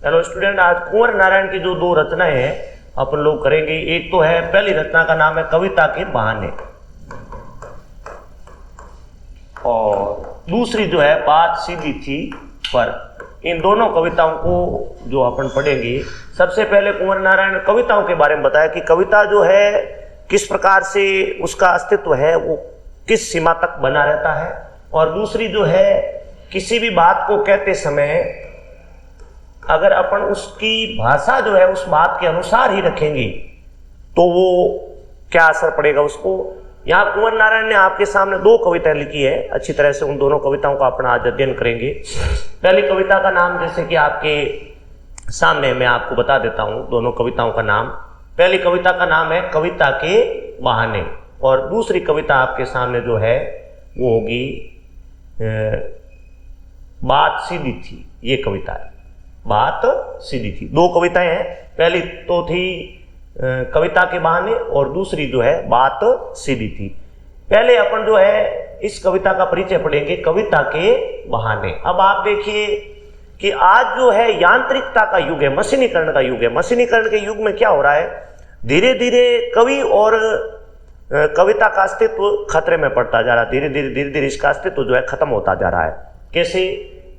Hello student, आज कुंवर नारायण की जो दो रचनाएं हैं अपन लोग करेंगे। एक तो है, पहली रचना का नाम है कविता के बहाने, और दूसरी जो है बात सीधी थी पर। इन दोनों कविताओं को जो अपन पढ़ेंगे, सबसे पहले कुंवर नारायण कविताओं के बारे में बताया कि कविता जो है किस प्रकार से उसका अस्तित्व है, वो किस सीमा तक बना रहता है, और दूसरी जो है किसी भी बात को कहते समय अगर अपन उसकी भाषा जो है उस बात के अनुसार ही रखेंगे तो वो क्या असर पड़ेगा उसको। यहाँ कुंवर नारायण ने आपके सामने दो कविताएं लिखी है, अच्छी तरह से उन दोनों कविताओं का अपन आज अध्ययन करेंगे। पहली कविता का नाम जैसे कि आपके सामने मैं आपको बता देता हूँ दोनों कविताओं का नाम। पहली कविता का नाम है कविता के बहाने, और दूसरी कविता आपके सामने जो है वो होगी बात सीधी थी। ये कविता है, बात सीधी थी। दो कविताएं हैं, पहली तो थी कविता के बहाने और दूसरी जो है बात सीधी थी। पहले अपन जो है इस कविता का परिचय पढ़ेंगे, कविता के बहाने। अब आप देखिए कि आज जो है यांत्रिकता का युग है, मशीनीकरण का युग है। मशीनीकरण के युग में क्या हो रहा है, धीरे धीरे कवि और कविता का अस्तित्व खतरे में पड़ता जा रहा है। धीरे धीरे इसका अस्तित्व जो है खत्म होता जा रहा है। कैसे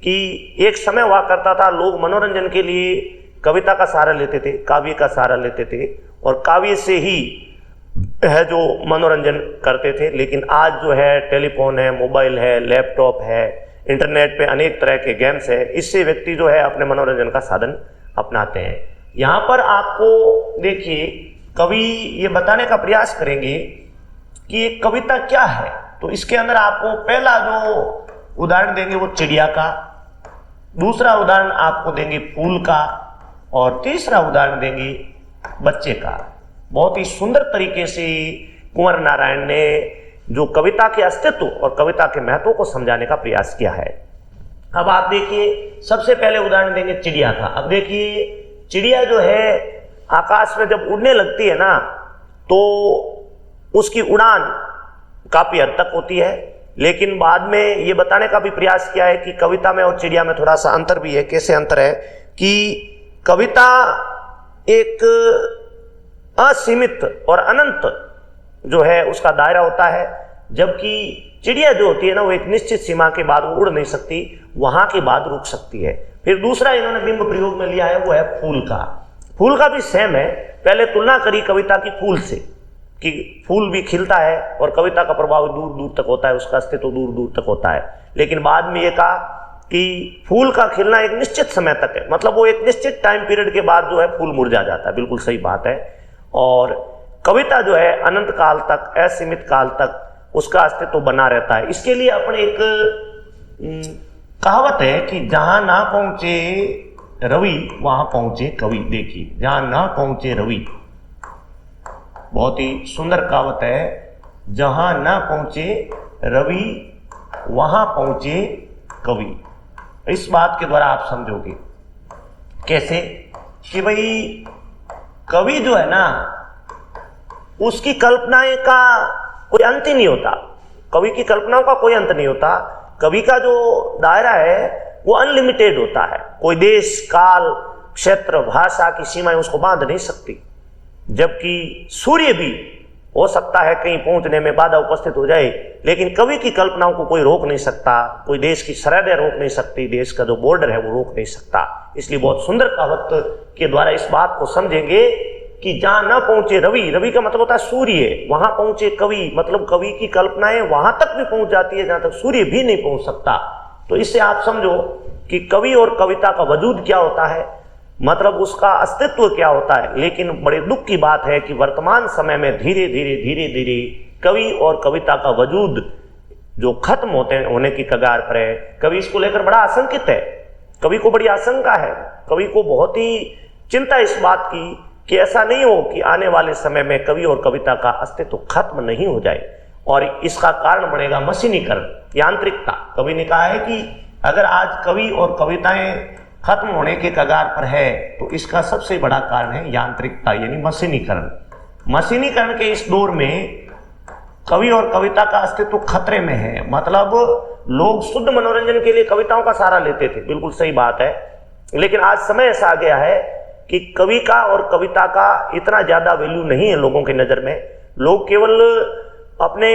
कि एक समय हुआ करता था, लोग मनोरंजन के लिए कविता का सहारा लेते थे, काव्य का सहारा लेते थे, और काव्य से ही है जो मनोरंजन करते थे। लेकिन आज जो है टेलीफोन है, मोबाइल है, लैपटॉप है, इंटरनेट पे अनेक तरह के गेम्स है, इससे व्यक्ति जो है अपने मनोरंजन का साधन अपनाते हैं। यहाँ पर आपको देखिए कवि ये बताने का प्रयास करेंगे कि एक कविता क्या है। तो इसके अंदर आपको पहला जो उदाहरण देंगे वो चिड़िया का, दूसरा उदाहरण आपको देंगे फूल का, और तीसरा उदाहरण देंगे बच्चे का। बहुत ही सुंदर तरीके से कुंवर नारायण ने जो कविता के अस्तित्व और कविता के महत्व को समझाने का प्रयास किया है। अब आप देखिए सबसे पहले उदाहरण देंगे चिड़िया का। अब देखिए चिड़िया जो है आकाश में जब उड़ने लगती है ना, तो उसकी उड़ान काफी हद तक होती है, लेकिन बाद में ये बताने का भी प्रयास किया है कि कविता में और चिड़िया में थोड़ा सा अंतर भी है। कैसे अंतर है कि कविता एक असीमित और अनंत जो है उसका दायरा होता है, जबकि चिड़िया जो होती है ना वो एक निश्चित सीमा के बाद उड़ नहीं सकती, वहां के बाद रुक सकती है। फिर दूसरा इन्होंने बिंब प्रयोग में लिया है वो है फूल का। फूल का भी सेम है। पहले तुलना करी कविता की फूल से कि फूल भी खिलता है और कविता का प्रभाव दूर दूर तक होता है, उसका अस्तित्व दूर दूर तक होता है। लेकिन बाद में ये कहा कि फूल का खिलना एक निश्चित समय तक है, मतलब वो एक निश्चित टाइम पीरियड के बाद जो है फूल मुरझा जाता है। बिल्कुल सही बात है। और कविता जो है अनंत काल तक, असीमित काल तक उसका अस्तित्व बना रहता है। इसके लिए अपन एक कहावत है कि जहां ना पहुंचे रवि वहां पहुंचे कवि। देखिए जहां ना पहुंचे रवि, बहुत ही सुंदर कहावत है। जहां ना पहुंचे रवि वहां पहुंचे कवि। इस बात के द्वारा आप समझोगे कैसे कि भाई कवि जो है ना उसकी कल्पनाएं का कोई अंत ही नहीं होता। कवि की कल्पनाओं का कोई अंत नहीं होता। कवि का जो दायरा है वो अनलिमिटेड होता है। कोई देश, काल, क्षेत्र, भाषा की सीमाएं उसको बांध नहीं सकती। जबकि सूर्य भी हो सकता है कहीं पहुंचने में बाधा उपस्थित हो जाए, लेकिन कवि की कल्पनाओं को कोई रोक नहीं सकता। कोई देश की सरहदें रोक नहीं सकती, देश का जो बॉर्डर है वो रोक नहीं सकता। इसलिए बहुत सुंदर कहावत के द्वारा इस बात को समझेंगे कि जहां न पहुंचे रवि, रवि का मतलब होता है सूर्य, वहां पहुंचे कवि, मतलब कवि की कल्पनाएं वहां तक भी पहुंच जाती है जहां तक सूर्य भी नहीं पहुंच सकता। तो इससे आप समझो कि कवि और कविता का वजूद क्या होता है, मतलब उसका अस्तित्व क्या होता है। लेकिन बड़े दुख की बात है कि वर्तमान समय में धीरे धीरे कवि और कविता का वजूद जो खत्म होने की कगार पर है। कवि इसको लेकर बड़ा आशंकित है, कवि को बड़ी आशंका है, कवि को बहुत ही चिंता इस बात की कि ऐसा नहीं हो कि आने वाले समय में कवि और कविता का अस्तित्व खत्म नहीं हो जाए, और इसका कारण बनेगा मशीनीकरण, यांत्रिकता। कवि ने कहा है कि अगर आज कवि और कविताएं खत्म होने के कगार पर है तो इसका सबसे बड़ा कारण है यांत्रिकता, यानी मशीनीकरण। मशीनीकरण के इस दौर में कवि और कविता का अस्तित्व खतरे में है। मतलब लोग शुद्ध मनोरंजन के लिए कविताओं का सहारा लेते थे, बिल्कुल सही बात है, लेकिन आज समय ऐसा आ गया है कि कवि का और कविता का इतना ज़्यादा वैल्यू नहीं है लोगों की नज़र में। लोग केवल अपने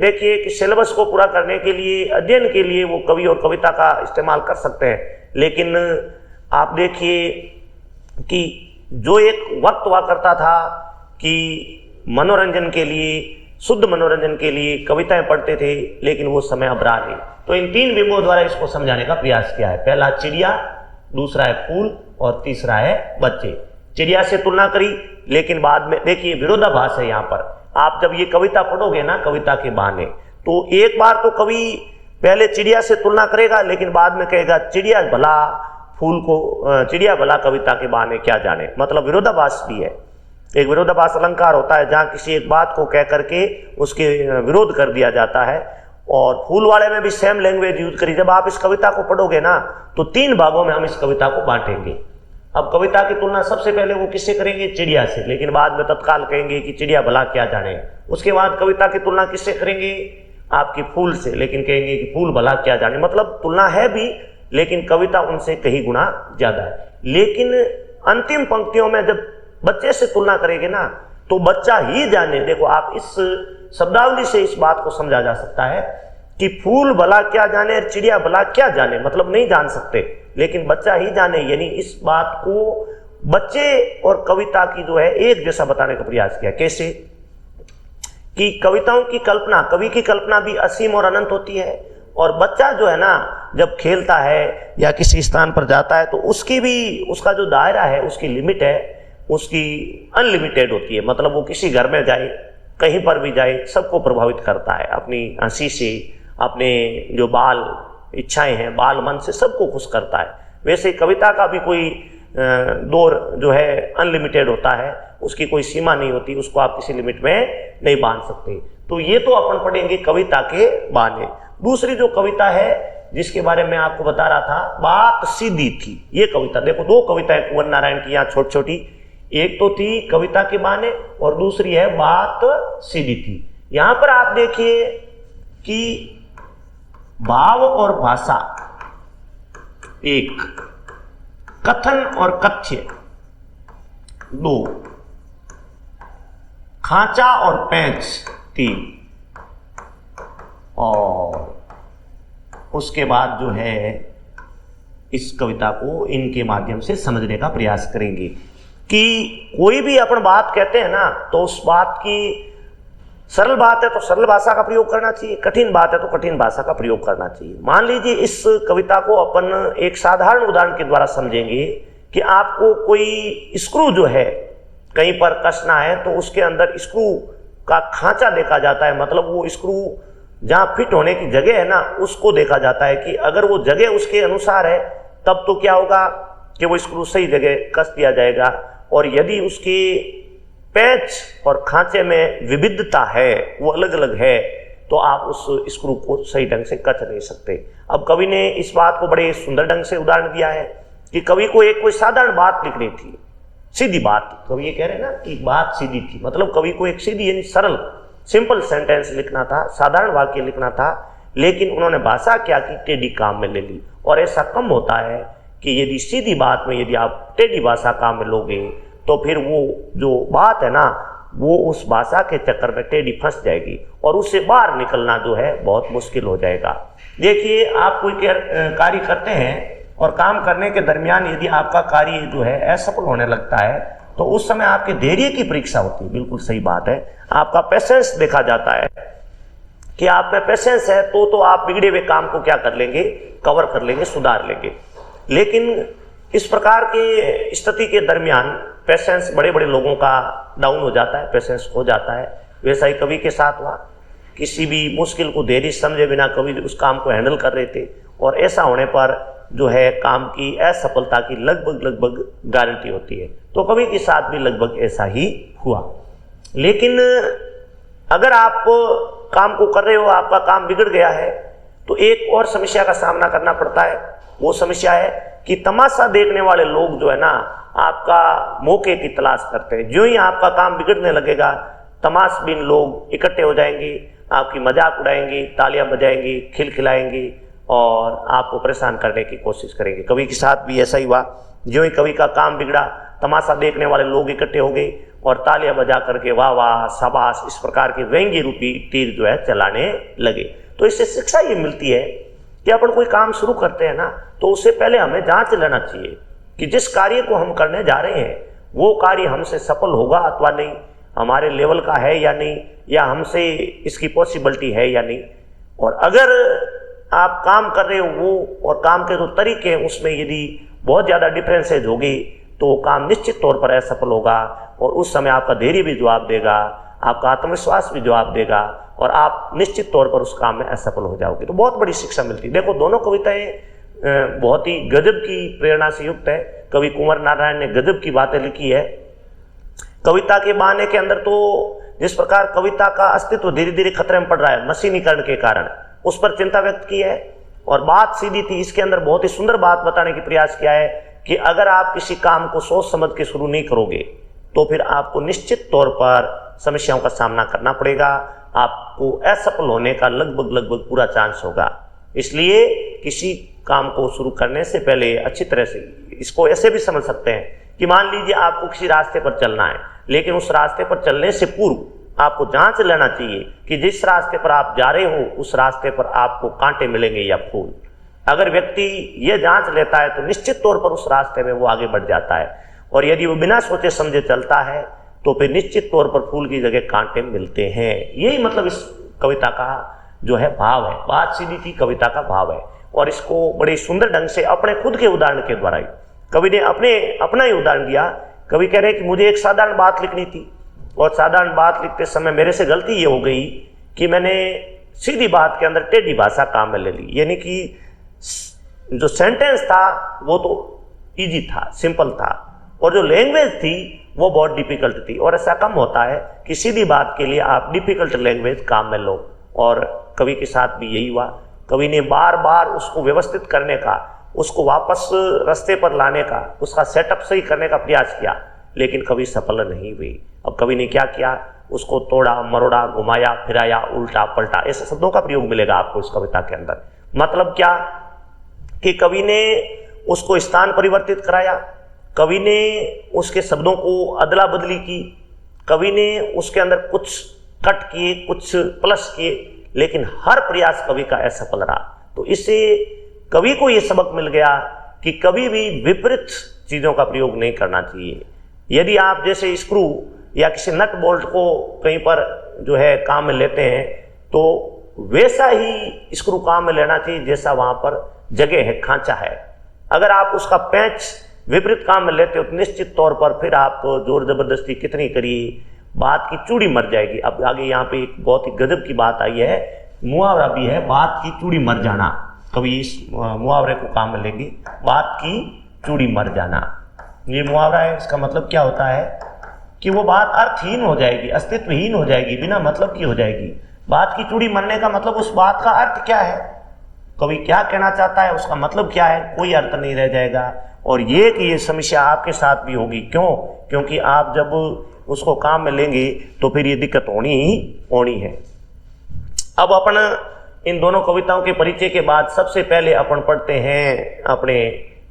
देखिए कि सिलेबस को पूरा करने के लिए, अध्ययन के लिए वो कवि और कविता का इस्तेमाल कर सकते हैं, लेकिन आप देखिए कि जो एक वक्त हुआ करता था कि मनोरंजन के लिए, शुद्ध मनोरंजन के लिए कविताएं पढ़ते थे, लेकिन वो समय अब रहा नहीं। तो इन 3 बिंबों द्वारा इसको समझाने का प्रयास किया है। पहला चिड़िया, दूसरा है फूल और तीसरा है बच्चे। चिड़िया से तुलना करी, लेकिन बाद में देखिए विरोधाभास है यहाँ पर। आप जब ये कविता पढ़ोगे ना, कविता के बहाने, तो एक बार तो कवि पहले चिड़िया से तुलना करेगा, लेकिन बाद में कहेगा चिड़िया भला फूल को, चिड़िया भला कविता के बहाने क्या जाने। मतलब विरोधाभास भी है। एक विरोधाभास अलंकार होता है जहाँ किसी एक बात को कह करके उसके विरोध कर दिया जाता है। और फूल वाले में भी सेम लैंग्वेज यूज करी। जब आप इस कविता को पढ़ोगे ना, तो 3 भागों में हम इस कविता को बांटेंगे। अब कविता की तुलना सबसे पहले वो किससे करेंगे? चिड़िया से, लेकिन बाद में तत्काल कहेंगे कि चिड़िया भला क्या जाने। उसके बाद कविता की तुलना किससे करेंगे? आपकी फूल से, लेकिन कहेंगे कि फूल भला क्या जाने। मतलब तुलना है भी, लेकिन कविता उनसे कहीं गुना ज्यादा है। लेकिन अंतिम पंक्तियों में जब बच्चे से तुलना करेंगे ना, तो बच्चा ही जाने। देखो, आप इस शब्दावली से इस बात को समझा जा सकता है कि फूल भला क्या जाने और चिड़िया भला क्या जाने, मतलब नहीं जान सकते, लेकिन बच्चा ही जाने। यानी इस बात को बच्चे और कविता की जो है एक जैसा बताने का प्रयास किया। कैसे? कि कविताओं की कल्पना, कवि की कल्पना भी असीम और अनंत होती है, और बच्चा जो है ना, जब खेलता है या किसी स्थान पर जाता है, तो उसकी भी, उसका जो दायरा है, उसकी लिमिट है, उसकी अनलिमिटेड होती है। मतलब वो किसी घर में जाए, कहीं पर भी जाए, सबको प्रभावित करता है अपनी हंसी से, अपने जो बाल इच्छाएं हैं, बाल मन से सबको खुश करता है। वैसे कविता का भी कोई दौर जो है अनलिमिटेड होता है, उसकी कोई सीमा नहीं होती, उसको आप किसी लिमिट में नहीं बांध सकते। तो ये तो अपन पढ़ेंगे कविता के बहाने। दूसरी जो कविता है जिसके बारे में आपको बता रहा था, बात सीधी थी, ये कविता देखो, 2 कविताएं कुंवर नारायण की यहाँ छोटी छोटी। एक तो थी कविता के बहाने और दूसरी है बात सीधी थी। यहां पर आप देखिए कि भाव और भाषा एक, कथन और कथ्य 2, खांचा और पैंच 3, और उसके बाद जो है इस कविता को इनके माध्यम से समझने का प्रयास करेंगे कि कोई भी अपन बात कहते हैं ना, तो उस बात की सरल बात है तो सरल भाषा का प्रयोग करना चाहिए, कठिन बात है तो कठिन भाषा का प्रयोग करना चाहिए। मान लीजिए इस कविता को अपन एक साधारण उदाहरण के द्वारा समझेंगे कि आपको कोई स्क्रू जो है कहीं पर कसना है, तो उसके अंदर स्क्रू का खांचा देखा जाता है। मतलब वो स्क्रू जहां फिट होने की जगह है ना, उसको देखा जाता है कि अगर वो जगह उसके अनुसार है, तब तो क्या होगा कि वो स्क्रू सही जगह कस दिया जाएगा। और यदि उसके पैच और खांचे में विविधता है, वो अलग अलग है, तो आप उस स्क्रू को सही ढंग से कस नहीं सकते। अब कवि ने इस बात को बड़े सुंदर ढंग से उदाहरण दिया है कि कवि को एक कोई साधारण बात लिखनी थी, सीधी बात। कवि ये कह रहे हैं ना कि बात सीधी थी, मतलब कवि को एक सीधी यानी सरल सिंपल सेंटेंस लिखना था, साधारण वाक्य लिखना था, लेकिन उन्होंने भाषा क्या की, टेढ़ी काम में ले ली। और ऐसा कम होता है कि यदि सीधी बात में यदि आप टेढ़ी भाषा काम में लोगे, तो फिर वो जो बात है ना, वो उस भाषा के चक्कर में टेढ़ी फंस जाएगी और उससे बाहर निकलना जो है बहुत मुश्किल हो जाएगा। देखिए, आप कोई कार्य करते हैं और काम करने के दरमियान यदि आपका कार्य जो है असफल होने लगता है, तो उस समय आपके धैर्य की परीक्षा होती है। बिल्कुल सही बात है, आपका पेशेंस देखा जाता है कि आप में पेशेंस है तो आप बिगड़े हुए काम को क्या कर लेंगे, कवर कर लेंगे, सुधार लेंगे। लेकिन इस प्रकार की स्थिति के दरमियान पेशेंस बड़े बड़े लोगों का डाउन हो जाता है, पेशेंस हो जाता है। वैसा ही कवि के साथ हुआ, किसी भी मुश्किल को धैर्य समझे बिना कवि उस काम को हैंडल कर रहे थे, और ऐसा होने पर जो है काम की असफलता की लगभग गारंटी होती है। तो कवि के साथ भी लगभग ऐसा ही हुआ। लेकिन अगर आप काम को कर रहे हो, आपका काम बिगड़ गया है, तो एक और समस्या का सामना करना पड़ता है। वो समस्या है कि तमाशा देखने वाले लोग जो है ना, आपका मौके की तलाश करते हैं। जो ही आपका काम बिगड़ने लगेगा, तमाशबीन लोग इकट्ठे हो जाएंगे, आपकी मजाक उड़ाएंगे, तालियां बजाएंगे, खिलखिलाएंगे और आपको परेशान करने की कोशिश करेंगे। कवि के साथ भी ऐसा ही हुआ। जो ही कवि का काम बिगड़ा, तमाशा देखने वाले लोग इकट्ठे हो गए और तालियां बजा करके वाह वाह शाबाश इस प्रकार के व्यंग्य रूपी तीर जो है चलाने लगे। तो इससे शिक्षा ये मिलती है कि अपन कोई काम शुरू करते हैं ना, तो उससे पहले हमें जांच लेना चाहिए कि जिस कार्य को हम करने जा रहे हैं वो कार्य हमसे सफल होगा अथवा नहीं, हमारे लेवल का है या नहीं, या हमसे इसकी पॉसिबिलिटी है या नहीं। और अगर आप काम कर रहे हो वो और काम के जो तरीके हैं उसमें यदि बहुत ज़्यादा डिफरेंसेज होगी तो वो काम निश्चित तौर पर असफल होगा, और उस समय आपका धैर्य भी जवाब देगा, आपका आत्मविश्वास भी जवाब देगा, और आप निश्चित तौर पर उस काम में असफल हो जाओगे। तो बहुत बड़ी शिक्षा मिलती है। देखो दोनों कविताएं बहुत ही गजब की प्रेरणा से युक्त है। कवि कुंवर नारायण ने गजब की बातें लिखी है। कविता के बहाने के अंदर तो जिस प्रकार कविता का अस्तित्व धीरे धीरे खतरे में पड़ रहा है मशीनीकरण के कारण, उस पर चिंता व्यक्त की है। और बात सीधी थी, इसके अंदर बहुत ही सुंदर बात बताने की प्रयास किया है कि अगर आप किसी काम को सोच समझ के शुरू नहीं करोगे तो फिर आपको निश्चित तौर पर समस्याओं का सामना करना पड़ेगा, आपको असफल होने का लगभग पूरा चांस होगा। इसलिए किसी काम को शुरू करने से पहले अच्छी तरह से इसको ऐसे भी समझ सकते हैं कि मान लीजिए आपको किसी रास्ते पर चलना है, लेकिन उस रास्ते पर चलने से पूर्व आपको जांच लेना चाहिए कि जिस रास्ते पर आप जा रहे हो उस रास्ते पर आपको कांटे मिलेंगे या फूल। अगर व्यक्ति ये जांच लेता है तो निश्चित तौर पर उस रास्ते में वो आगे बढ़ जाता है, और यदि वो बिना सोचे समझे चलता है तो फिर निश्चित तौर पर फूल की जगह कांटे मिलते हैं। यही मतलब इस कविता का जो है भाव है। बात सीधी थी, कविता का भाव है, और इसको बड़े सुंदर ढंग से अपने खुद के उदाहरण के द्वारा ही कवि ने अपना ही उदाहरण दिया। कवि कह रहे हैं कि मुझे एक साधारण बात लिखनी थी, और साधारण बात लिखते समय मेरे से गलती ये हो गई कि मैंने सीधी बात के अंदर टेढ़ी भाषा काम में ले ली। यानी कि जो सेंटेंस था वो तो इजी था, सिंपल था, और जो लैंग्वेज थी वो बहुत डिफिकल्ट थी। और ऐसा कम होता है कि सीधी बात के लिए आप डिफिकल्ट लैंग्वेज काम में लो, और कवि के साथ भी यही हुआ। कवि ने बार बार उसको व्यवस्थित करने का, उसको वापस रास्ते पर लाने का, उसका सेटअप सही करने का प्रयास किया, लेकिन कवि सफल नहीं हुई। अब कवि ने क्या किया, उसको तोड़ा मरोड़ा, घुमाया फिराया, उल्टा पलटा, ऐसे शब्दों का प्रयोग मिलेगा आपको इस कविता के अंदर। मतलब क्या कि कवि ने उसको स्थान परिवर्तित कराया, कवि ने उसके शब्दों को अदला बदली की, कवि ने उसके अंदर कुछ कट किए कुछ प्लस किए, लेकिन हर प्रयास कवि का असफल रहा। तो इससे कवि को यह सबक मिल गया कि कभी भी विपरीत चीजों का प्रयोग नहीं करना चाहिए। यदि आप जैसे स्क्रू या किसी नट बोल्ट को कहीं पर जो है काम में लेते हैं तो वैसा ही स्क्रू काम में लेना चाहिए जैसा वहां पर जगह है, खांचा है। अगर आप उसका पैंच विपरीत काम में लेते हो तो निश्चित तौर पर फिर आप जोर जबरदस्ती कितनी करिए, बात की चूड़ी मर जाएगी। अब आगे यहाँ पे एक बहुत ही गजब की बात आई है, मुहावरा भी है, बात की चूड़ी मर जाना। कभी इस मुहावरे को काम में लेंगे, बात की चूड़ी मर जाना। ये मुहावरा है, इसका मतलब क्या होता है कि वो बात अर्थहीन हो जाएगी, अस्तित्वहीन हो जाएगी, बिना मतलब की हो जाएगी। बात की चूड़ी मरने का मतलब उस बात का अर्थ क्या है, कवि क्या कहना चाहता है, उसका मतलब क्या है, कोई अर्थ नहीं रह जाएगा। और ये कि ये समस्या आपके साथ भी होगी। क्यों? क्योंकि आप जब उसको काम में लेंगे तो फिर ये दिक्कत होनी है। अब अपन इन दोनों कविताओं के परिचय के बाद सबसे पहले अपन पढ़ते हैं अपने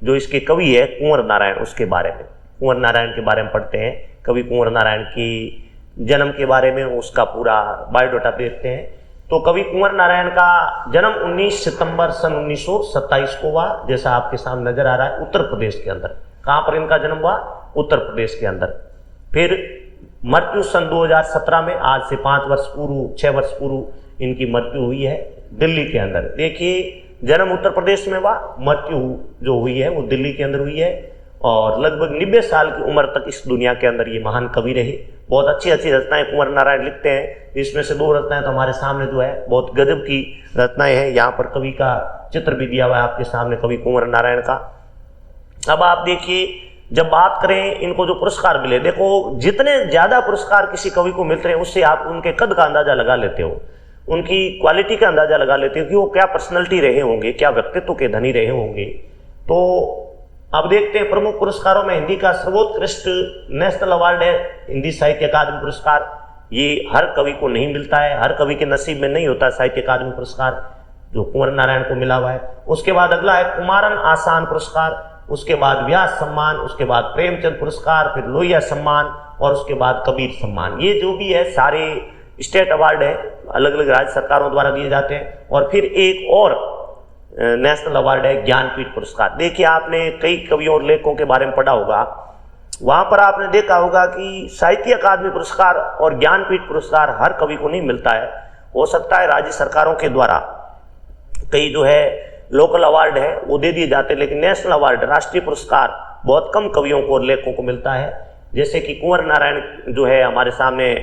जो इसके कवि है कुंवर नारायण, उसके बारे में, कुंवर नारायण के बारे में पढ़ते हैं। कवि कुंवर नारायण की जन्म के बारे में उसका पूरा बायोडाटा देखते हैं। तो कवि कुंवर नारायण का जन्म 19 सितंबर सन 1927 को हुआ, जैसा आपके सामने नजर आ रहा है, उत्तर प्रदेश के अंदर। कहाँ पर इनका जन्म हुआ? उत्तर प्रदेश के अंदर। फिर मृत्यु सन 2017 में, आज से 6 वर्ष पूर्व इनकी मृत्यु हुई है दिल्ली के अंदर। देखिए, जन्म उत्तर प्रदेश में हुआ, मृत्यु जो हुई है वो दिल्ली के अंदर हुई है, और लगभग 90 साल की उम्र तक इस दुनिया के अंदर ये महान कवि रहे। बहुत अच्छी अच्छी रचनाएं कुंवर नारायण लिखते हैं, इसमें से 2 रचनाएं तो हमारे सामने जो है बहुत गजब की रचनाएं हैं। यहाँ पर कवि का चित्र भी दिया हुआ है आपके सामने, कवि कुंवर नारायण का। अब आप देखिए, जब बात करें इनको जो पुरस्कार मिले, देखो जितने ज्यादा पुरस्कार किसी कवि को मिलते हैं उससे आप उनके कद का अंदाजा लगा लेते हो, उनकी क्वालिटी का अंदाजा लगा लेते हो कि वो क्या पर्सनैलिटी रहे होंगे, क्या व्यक्तित्व के धनी रहे होंगे। तो अब देखते हैं प्रमुख पुरस्कारों में हिंदी का सर्वोत्कृष्ट नेशनल अवार्ड है हिंदी साहित्य अकादमी पुरस्कार। ये हर कवि को नहीं मिलता है, हर कवि के नसीब में नहीं होता साहित्य अकादमी पुरस्कार। जो कुंवर नारायण को मिला हुआ है। उसके बाद अगला है कुमारन आसान पुरस्कार, उसके बाद व्यास सम्मान, उसके बाद प्रेमचंद पुरस्कार, फिर लोहिया सम्मान और उसके बाद कबीर सम्मान। ये जो भी है सारे स्टेट अवार्ड है, अलग अलग राज्य सरकारों द्वारा दिए जाते हैं। और फिर एक और नेशनल अवार्ड है ज्ञानपीठ पुरस्कार। देखिए आपने कई कवियों और लेखकों के बारे में पढ़ा होगा, वहां पर आपने देखा होगा कि साहित्य अकादमी पुरस्कार और ज्ञानपीठ पुरस्कार हर कवि को नहीं मिलता है। हो सकता है राज्य सरकारों के द्वारा कई जो है लोकल अवार्ड है वो दे दिए जाते हैं, लेकिन नेशनल अवार्ड राष्ट्रीय पुरस्कार बहुत कम कवियों को और लेखकों को मिलता है। जैसे कि कुंवर नारायण जो है हमारे सामने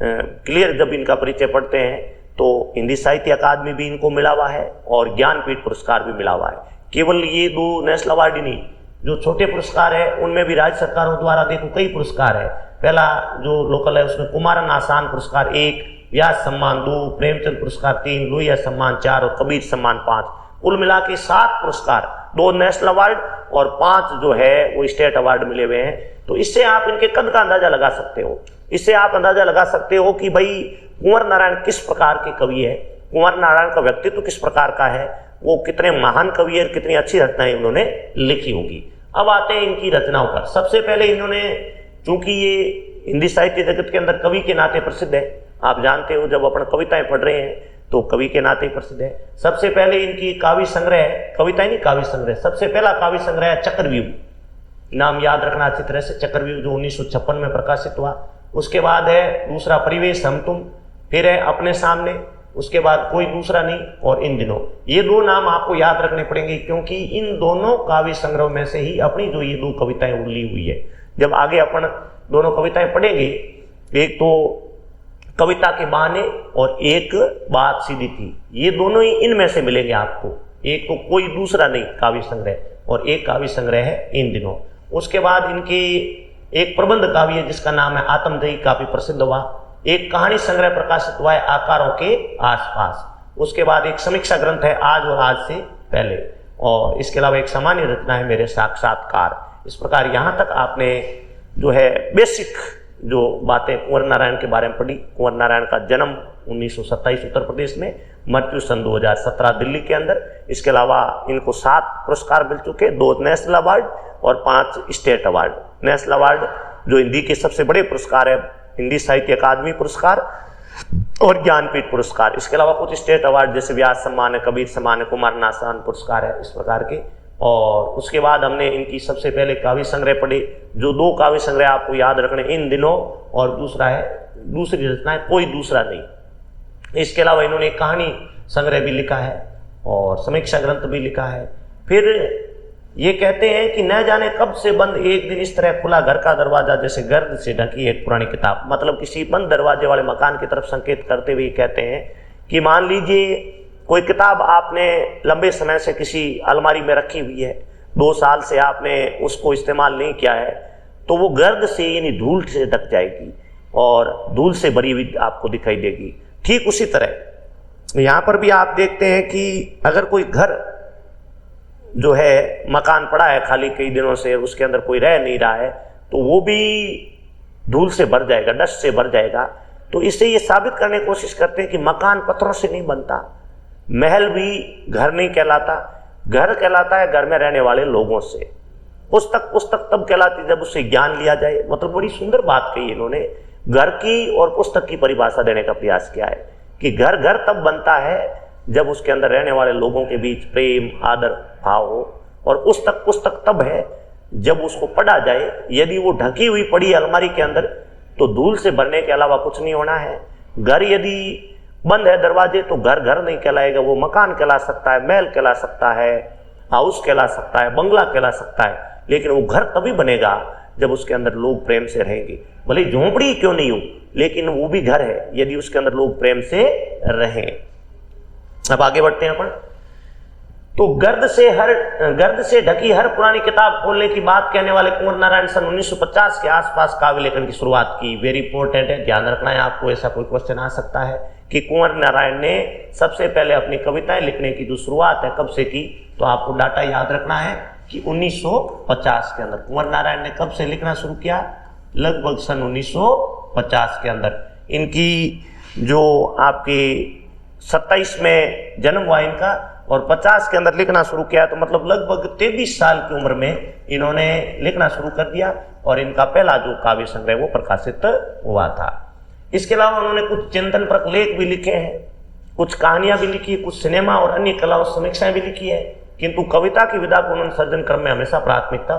क्लियर जब इनका परिचय पढ़ते हैं तो हिंदी साहित्य अकादमी भी इनको मिला हुआ है और ज्ञानपीठ पुरस्कार भी मिला हुआ है। केवल ये दो नेशनल अवार्ड ही नहीं, जो छोटे पुरस्कार है उनमें भी राज्य सरकारों द्वारा देखो कई पुरस्कार है। पहला जो लोकल है उसमें कुमारन आसान पुरस्कार 1, व्यास सम्मान 2, प्रेमचंद पुरस्कार 3, लोहिया सम्मान 4 और कबीर सम्मान 5। कुल मिला के 7 पुरस्कार, 2 नेशनल अवार्ड और 5 जो है वो स्टेट अवार्ड मिले हुए हैं। तो इससे आप इनके कद का अंदाजा लगा सकते हो। इससे आप अंदाजा लगा सकते हो कि भाई कुंवर नारायण किस प्रकार के कवि है, कुंवर नारायण का व्यक्तित्व किस प्रकार का है, वो कितने महान कवि है, कितनी अच्छी रचनाएं उन्होंने लिखी होगी। अब आते हैं इनकी रचनाओं पर। सबसे पहले इन्होंने, चूंकि ये हिंदी साहित्य जगत के अंदर कवि के नाते प्रसिद्ध है, आप जानते हो जब अपन कविताएं पढ़ रहे हैं तो कवि के नाते प्रसिद्ध है। सबसे पहले इनकी काव्य संग्रह है, कविताएं नहीं काव्य संग्रह, सबसे पहला काव्य संग्रह है चक्रव्यूह, नाम याद रखना अच्छी तरह से, चक्रव्यूह जो 1956 में प्रकाशित हुआ। उसके बाद है दूसरा परिवेश हम तुम, फिर है अपने सामने, उसके बाद कोई दूसरा नहीं और इन दिनों। ये 2 नाम आपको याद रखने पड़ेंगे क्योंकि इन दोनों काव्य संग्रह में से ही अपनी जो ये 2 कविताएं उल्ली हुई है। जब आगे अपन दोनों कविताएं पढ़ेंगे, एक तो कविता के बहाने और एक बात सीधी थी, ये दोनों ही इनमें से मिलेंगे आपको। एक तो कोई दूसरा नहीं काव्य संग्रह और एक काव्य संग्रह है इन दिनों। उसके बाद इनके एक प्रबंध काव्य है जिसका नाम है आत्मदही, काफी प्रसिद्ध हुआ। एक कहानी संग्रह प्रकाशित हुआ है आकारों के आसपास। उसके बाद एक समीक्षा ग्रंथ है आज और आज से पहले, और इसके अलावा एक सामान्य रचना है मेरे साक्षात्कार। इस प्रकार यहाँ तक आपने जो है बेसिक जो बातें कुंवर नारायण के बारे में पढ़ी। कुंवर नारायण का जन्म 1927 उत्तर प्रदेश में, मृत्यु सन 2017 दिल्ली के अंदर। इसके अलावा इनको 7 पुरस्कार मिल चुके, 2 नेशनल अवार्ड और 5 स्टेट अवार्ड। नेशनल अवार्ड जो हिंदी के सबसे बड़े पुरस्कार है, हिंदी साहित्य अकादमी पुरस्कार और ज्ञानपीठ पुरस्कार। इसके अलावा कुछ स्टेट अवार्ड जैसे व्यास सम्मान है, कबीर सम्मान है, कुमारन आसान पुरस्कार है, इस प्रकार के। और उसके बाद हमने इनकी सबसे पहले काव्य संग्रह पढ़े, जो 2 काव्य संग्रह आपको याद रखने, इन दिनों और दूसरा है दूसरी रचना है कोई दूसरा नहीं। इसके अलावा इन्होंने एक कहानी संग्रह भी लिखा है और समीक्षा ग्रंथ भी लिखा है। फिर ये कहते हैं कि न जाने कब से बंद एक दिन इस तरह खुला घर का दरवाजा जैसे गर्द से ढकी एक पुरानी किताब। मतलब किसी बंद दरवाजे वाले मकान की तरफ संकेत करते हुए कहते हैं कि मान लीजिए कोई किताब आपने लंबे समय से किसी अलमारी में रखी हुई है, 2 साल से आपने उसको इस्तेमाल नहीं किया है, तो वो गर्द से यानी धूल से ढक जाएगी और धूल से भरी हुई आपको दिखाई देगी। ठीक उसी तरह यहाँ पर भी आप देखते हैं कि अगर कोई घर जो है मकान पड़ा है खाली कई दिनों से, उसके अंदर कोई रह नहीं रहा है, तो वो भी धूल से भर जाएगा, डस्ट से भर जाएगा। तो इससे ये साबित करने की कोशिश करते हैं कि मकान पत्थरों से नहीं बनता, महल भी घर नहीं कहलाता, घर कहलाता है घर में रहने वाले लोगों से। पुस्तक तब कहलाती जब उससे ज्ञान लिया जाए। मतलब बड़ी सुंदर बात कही इन्होंने, घर की और पुस्तक की परिभाषा देने का प्रयास किया है कि घर तब बनता है जब उसके अंदर रहने वाले लोगों के बीच प्रेम आदर भाव हो, और पुस्तक तब है जब उसको पढ़ा जाए। यदि वो ढकी हुई पड़ी अलमारी के अंदर तो धूल से भरने के अलावा कुछ नहीं होना है। घर यदि बंद है दरवाजे तो घर नहीं कहलाएगा, वो मकान कहला सकता है, महल कहला सकता है, हाउस कहला सकता है, बंगला कहला सकता है, लेकिन वो घर तभी बनेगा जब उसके अंदर लोग प्रेम से रहेंगे। भले झोंपड़ी क्यों नहीं हो, लेकिन वो भी घर है यदि उसके अंदर लोग प्रेम से रहें। अब आगे बढ़ते हैं अपन। तो गर्द से ढकी हर पुरानी किताब खोलने की बात कहने वाले कुंवर नारायण सन 1950 के आसपास काव्य लेखन की शुरुआत की। वेरी इंपॉर्टेंट है, ध्यान रखना है आपको, ऐसा कोई क्वेश्चन आ सकता है कि कुंवर नारायण ने सबसे पहले अपनी कविताएं लिखने की जो शुरुआत है कब से की, तो आपको डाटा याद रखना है कि 1950 के अंदर। कुंवर नारायण ने कब से लिखना शुरू किया? लगभग सन 1950 के अंदर। इनकी जो आपकी 27 में जन्म हुआ इनका और 50 के अंदर लिखना शुरू किया, तो मतलब लगभग 23 साल की उम्र में इन्होंने लिखना शुरू कर दिया और इनका पहला जो काव्य संग्रह वो प्रकाशित हुआ था। इसके अलावा उन्होंने कुछ चिंतनपरक लेख भी लिखे हैं, कुछ कहानियां भी लिखी, कुछ सिनेमा और अन्य कला समीक्षाएं भी लिखी है, किंतु कविता की विधा को उन्होंने सर्जन क्रम में हमेशा प्राथमिकता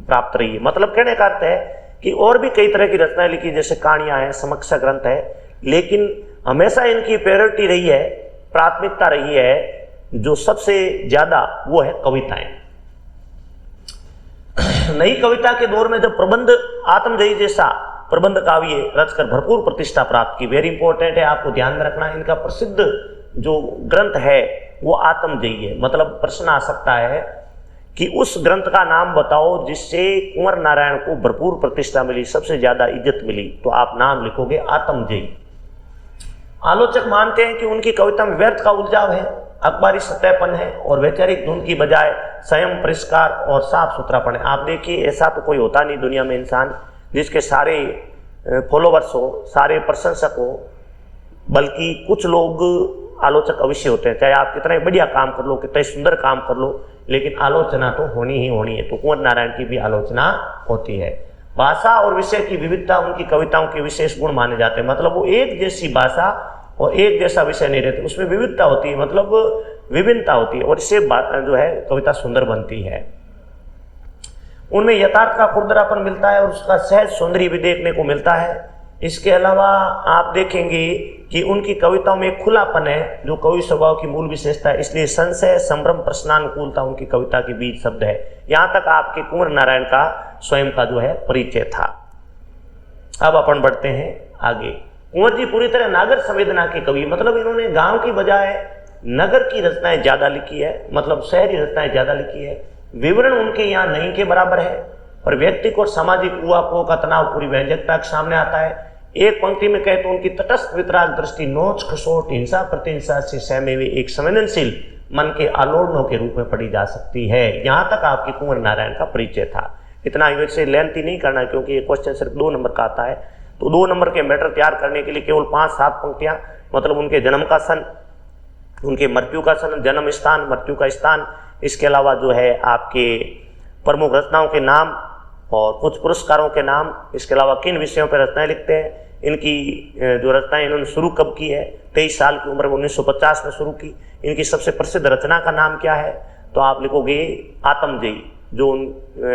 प्राप्त रही है। मतलब कहने का अर्थ है कि और भी कई तरह की रचनाएं लिखी, जैसे कहानियां हैं, समीक्षा ग्रंथ है, लेकिन हमेशा इनकी प्रायोरिटी रही है, प्राथमिकता रही है जो सबसे ज्यादा वो है कविताएं। नई कविता के दौर में जब प्रबंध आत्मजयी जैसा प्रबंध काव्य रचकर भरपूर प्रतिष्ठा प्राप्त की, वेरी इंपॉर्टेंट है, आपको ध्यान में रखना, इनका प्रसिद्ध जो ग्रंथ है वो आत्मजयी है। मतलब प्रश्न आ सकता है कि उस ग्रंथ का नाम बताओ जिससे कुंवर नारायण को भरपूर प्रतिष्ठा मिली, सबसे ज्यादा इज्जत मिली, तो आप नाम लिखोगे आत्मजयी। आलोचक मानते हैं कि उनकी कविता में व्यर्थ का उलझाव है, अखबारी सत्यापन है और वैचारिक धुन की बजाय स्वयं परिष्कार और साफ सुथरापन है। आप देखिए, ऐसा तो कोई होता नहीं दुनिया में इंसान जिसके सारे फॉलोवर्स हो, सारे प्रशंसक हो, बल्कि कुछ लोग आलोचक अवश्य होते हैं, चाहे आप कितना बढ़िया काम कर लो, कितना सुंदर काम कर लो, लेकिन आलोचना तो होनी ही होनी है। तो कुंवर नारायण की भी आलोचना होती है। भाषा और विषय की विविधता उनकी कविताओं के विशेष गुण माने जाते हैं। मतलब वो एक जैसी भाषा और एक जैसा विषय नहीं रहते, उसमें विविधता होती है, मतलब विभिन्नता होती है, और इससे जो है कविता सुंदर बनती है। उनमें यथार्थ का खुरदरापन मिलता है और उसका सहज सौंदर्य भी देखने को मिलता है। इसके अलावा आप देखेंगे कि उनकी कविताओं में एक खुलापन है जो कवि स्वभाव की मूल विशेषता है, इसलिए संशय, संभ्रम, प्रश्नानुकूलता उनकी कविता के बीच शब्द है। यहाँ तक आपके कुंवर नारायण का स्वयं का जो है परिचय था। अब अपन बढ़ते हैं आगे। कुंवर जी पूरी तरह नागर संवेदना के कवि, मतलब इन्होंने गांव की बजाय नगर की रचनाएं ज्यादा लिखी है, मतलब शहरी रचनाएं ज्यादा लिखी है। विवरण उनके यहाँ नहीं के बराबर है और व्यक्तिक और सामाजिक उहापोह का तनाव पूरी व्यंजकता के सामने आता है। एक पंक्ति में कहे तो उनकी तटस्थ वितराग दृष्टि नोच खसोट हिंसा प्रतिहिंसा से सहमे हुए एक संवेदनशील मन के आलोड़नों के रूप में पढ़ी जा सकती है। यहाँ तक आपके कुंवर नारायण का परिचय था। इतना वैसे लेंथी नहीं करना क्योंकि ये क्वेश्चन सिर्फ 2 नंबर का आता है, तो 2 नंबर के मैटर तैयार करने के लिए केवल 5-7 पंक्तियां, मतलब उनके जन्म का सन, उनके मृत्यु का सन, जन्म स्थान, मृत्यु का स्थान, इसके अलावा जो है आपके प्रमुख रचनाओं के नाम और कुछ पुरस्कारों के नाम, इसके अलावा किन विषयों पर रचनाएं लिखते हैं, इनकी जो रचनाएं इन्होंने शुरू कब की है, 23 साल की उम्र में 1950 में शुरू की, इनकी सबसे प्रसिद्ध रचना का नाम क्या है, तो आप लिखोगे आत्मजयी, जो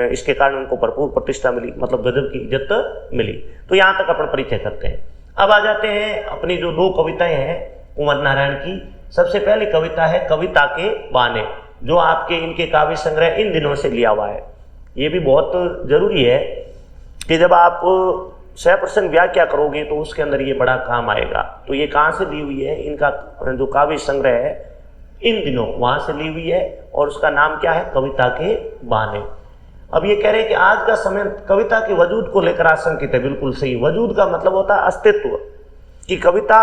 इसके कारण उनको भरपूर प्रतिष्ठा मिली, मतलब गजब की इज्जत मिली। तो यहाँ तक अपन परिचय करते हैं। अब आ जाते हैं अपनी जो 2 कविताएं हैं कुंवर नारायण की। सबसे पहली कविता है कविता के बहाने, जो आपके इनके काव्य संग्रह इन दिनों से लिया हुआ है। ये भी बहुत जरूरी है कि जब आप सहप्रसंग व्याख्या करोगे तो उसके अंदर ये बड़ा काम आएगा। तो ये कहाँ से ली हुई है, इनका जो काव्य संग्रह है इन दिनों वहां से ली हुई है और उसका नाम क्या है, कविता के बहाने। अब ये कह रहे हैं कि आज का समय कविता के वजूद को लेकर आशंकित है। बिल्कुल सही। वजूद का मतलब होता है अस्तित्व, कि कविता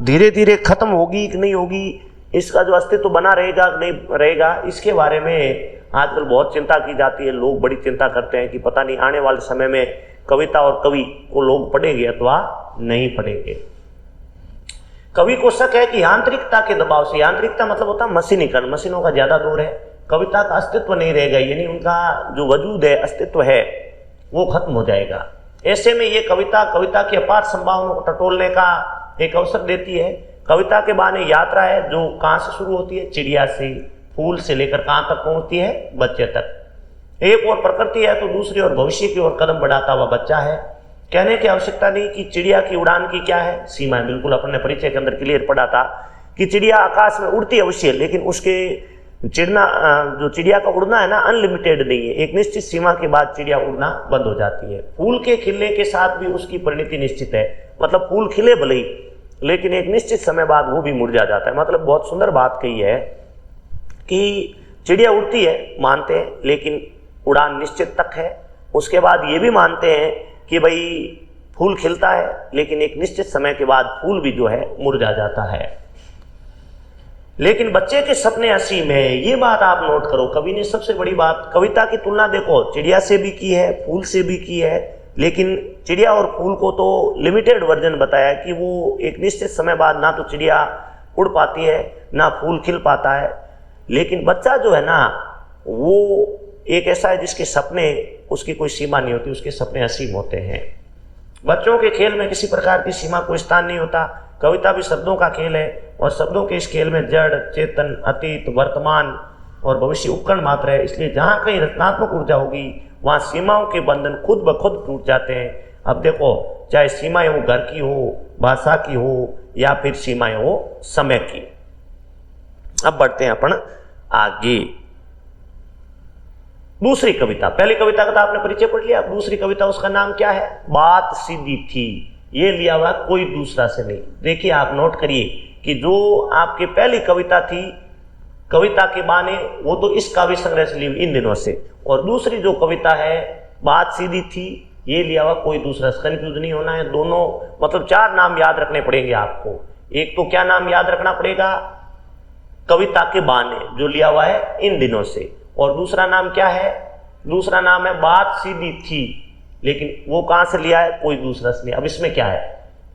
धीरे धीरे खत्म होगी कि नहीं होगी, इसका जो अस्तित्व बना रहेगा कि नहीं रहेगा, इसके बारे में आजकल बहुत चिंता की जाती है। लोग बड़ी चिंता करते हैं कि पता नहीं आने वाले समय में कविता और कवि को लोग पढ़ेंगे अथवा नहीं पढ़ेंगे। कवि को शक है कि यांत्रिकता के दबाव से, यांत्रिकता मतलब होता है मशीनीकरण, मशीनों का ज्यादा दौर है, कविता का अस्तित्व नहीं रहेगा, यानी उनका जो वजूद है, अस्तित्व है, वो खत्म हो जाएगा। ऐसे में ये कविता की अपार संभावनाओं को टटोलने का एक अवसर देती है। कविता के बहाने यात्रा है जो कहाँ से शुरू होती है, चिड़िया से, फूल से लेकर कहाँ तक पहुंचती है, बच्चे तक। एक और प्रकृति है तो दूसरी और भविष्य की ओर कदम बढ़ाता हुआ बच्चा है। कहने की आवश्यकता नहीं कि चिड़िया की उड़ान की क्या है सीमा है। बिल्कुल अपने परिचय के अंदर क्लियर पढ़ा था कि चिड़िया आकाश में उड़ती अवश्य, लेकिन उसके जो चिड़िया का उड़ना है ना, अनलिमिटेड नहीं है। एक निश्चित सीमा के बाद चिड़िया उड़ना बंद हो जाती है। फूल के खिलने के साथ भी उसकी परिणति निश्चित है, मतलब फूल खिले भले ही, लेकिन एक निश्चित समय बाद वो भी मुरझा जाता है। मतलब बहुत सुंदर बात कही है कि चिड़िया उड़ती है, मानते हैं, लेकिन उड़ान निश्चित तक है। उसके बाद ये भी मानते हैं कि भाई फूल खिलता है, लेकिन एक निश्चित समय के बाद फूल भी जो है मुरझा जाता है। लेकिन बच्चे के सपने असीम है, ये बात आप नोट करो। कवि ने सबसे बड़ी बात, कविता की तुलना देखो चिड़िया से भी की है, फूल से भी की है, लेकिन चिड़िया और फूल को तो लिमिटेड वर्जन बताया कि वो एक निश्चित समय बाद ना तो चिड़िया उड़ पाती है, ना फूल खिल पाता है। लेकिन बच्चा जो है ना वो एक ऐसा है जिसके सपने, उसकी कोई सीमा नहीं होती, उसके सपने असीम होते हैं। बच्चों के खेल में किसी प्रकार की सीमा, कोई स्थान नहीं होता। कविता भी शब्दों का खेल है और शब्दों के इस खेल में जड़, चेतन, अतीत, वर्तमान और भविष्य उपकरण मात्र है। इसलिए जहाँ कहीं रचनात्मक ऊर्जा होगी वहाँ सीमाओं के बंधन खुद ब खुद टूट जाते हैं। अब देखो, चाहे सीमाएं वो घर की हो, भाषा की हो, या फिर सीमाएं हो समय की। अब बढ़ते हैं अपन आगे। दूसरी कविता, पहली कविता का तो आपने परिचय पढ़ लिया। अब दूसरी कविता, उसका नाम क्या है? बात सीधी थी। ये लिया हुआ कोई दूसरा से नहीं। देखिए आप नोट करिए कि जो आपकी पहली कविता थी कविता के बाने, वो तो इस काव्य संग्रह से ली हुई इन दिनों से, और दूसरी जो कविता है बात सीधी थी, ये लिया हुआ कोई दूसरा। कंफ्यूज नहीं होना है। दोनों मतलब 4 नाम याद रखने पड़ेंगे आपको। एक तो क्या नाम याद रखना पड़ेगा? कविता के बाने, जो लिया हुआ है इन दिनों से। और दूसरा नाम क्या है? दूसरा नाम है बात सीधी थी, लेकिन वो कहां से लिया है? कोई दूसरा से नहीं। अब इसमें क्या है?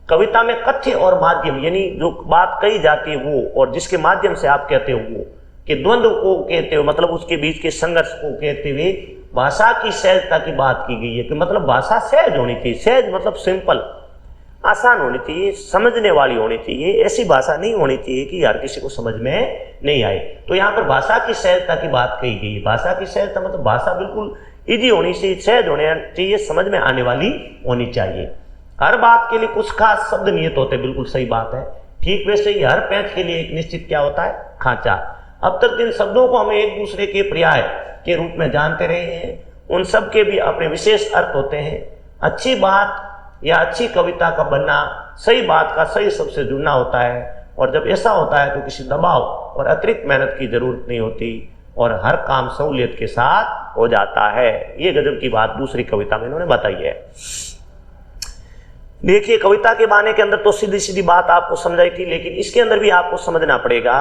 कविता में कथ्य और माध्यम, यानी जो बात कही जाती है वो, और जिसके माध्यम से आप कहते हो वो, कि द्वंद्व को कहते हो, मतलब उसके बीच के संघर्ष को कहते हुए भाषा की सहजता की बात की गई है। कि मतलब भाषा सहज होनी चाहिए। सहज मतलब सिंपल, आसान होनी चाहिए, समझने वाली होनी चाहिए। ऐसी भाषा नहीं होनी चाहिए कि हर किसी को समझ में नहीं आए। तो यहाँ पर भाषा की सहजता की बात कही गई है। भाषा की सहजता मतलब भाषा बिल्कुल इजी होनी चाहिए, सहज होनी चाहिए, समझ में आने वाली होनी चाहिए। हर बात के लिए कुछ खास शब्द नियत होते, बिल्कुल सही बात है। ठीक वैसे ही हर पैंच के लिए एक निश्चित क्या होता है? खांचा। अब तक जिन शब्दों को हम एक दूसरे के पर्याय के रूप में जानते रहे हैं, उन सब के भी अपने विशेष अर्थ होते हैं। अच्छी बात या अच्छी कविता का बनना सही बात का सही शब्द से जुड़ना होता है, और जब ऐसा होता है तो किसी दबाव और अतिरिक्त मेहनत की जरूरत नहीं होती और हर काम सहूलियत के साथ हो जाता है। ये गजब की बात दूसरी कविता में इन्होंने बताई है। देखिए, कविता के बाने के अंदर तो सीधी सीधी बात आपको समझाई थी, लेकिन इसके अंदर भी आपको समझना पड़ेगा।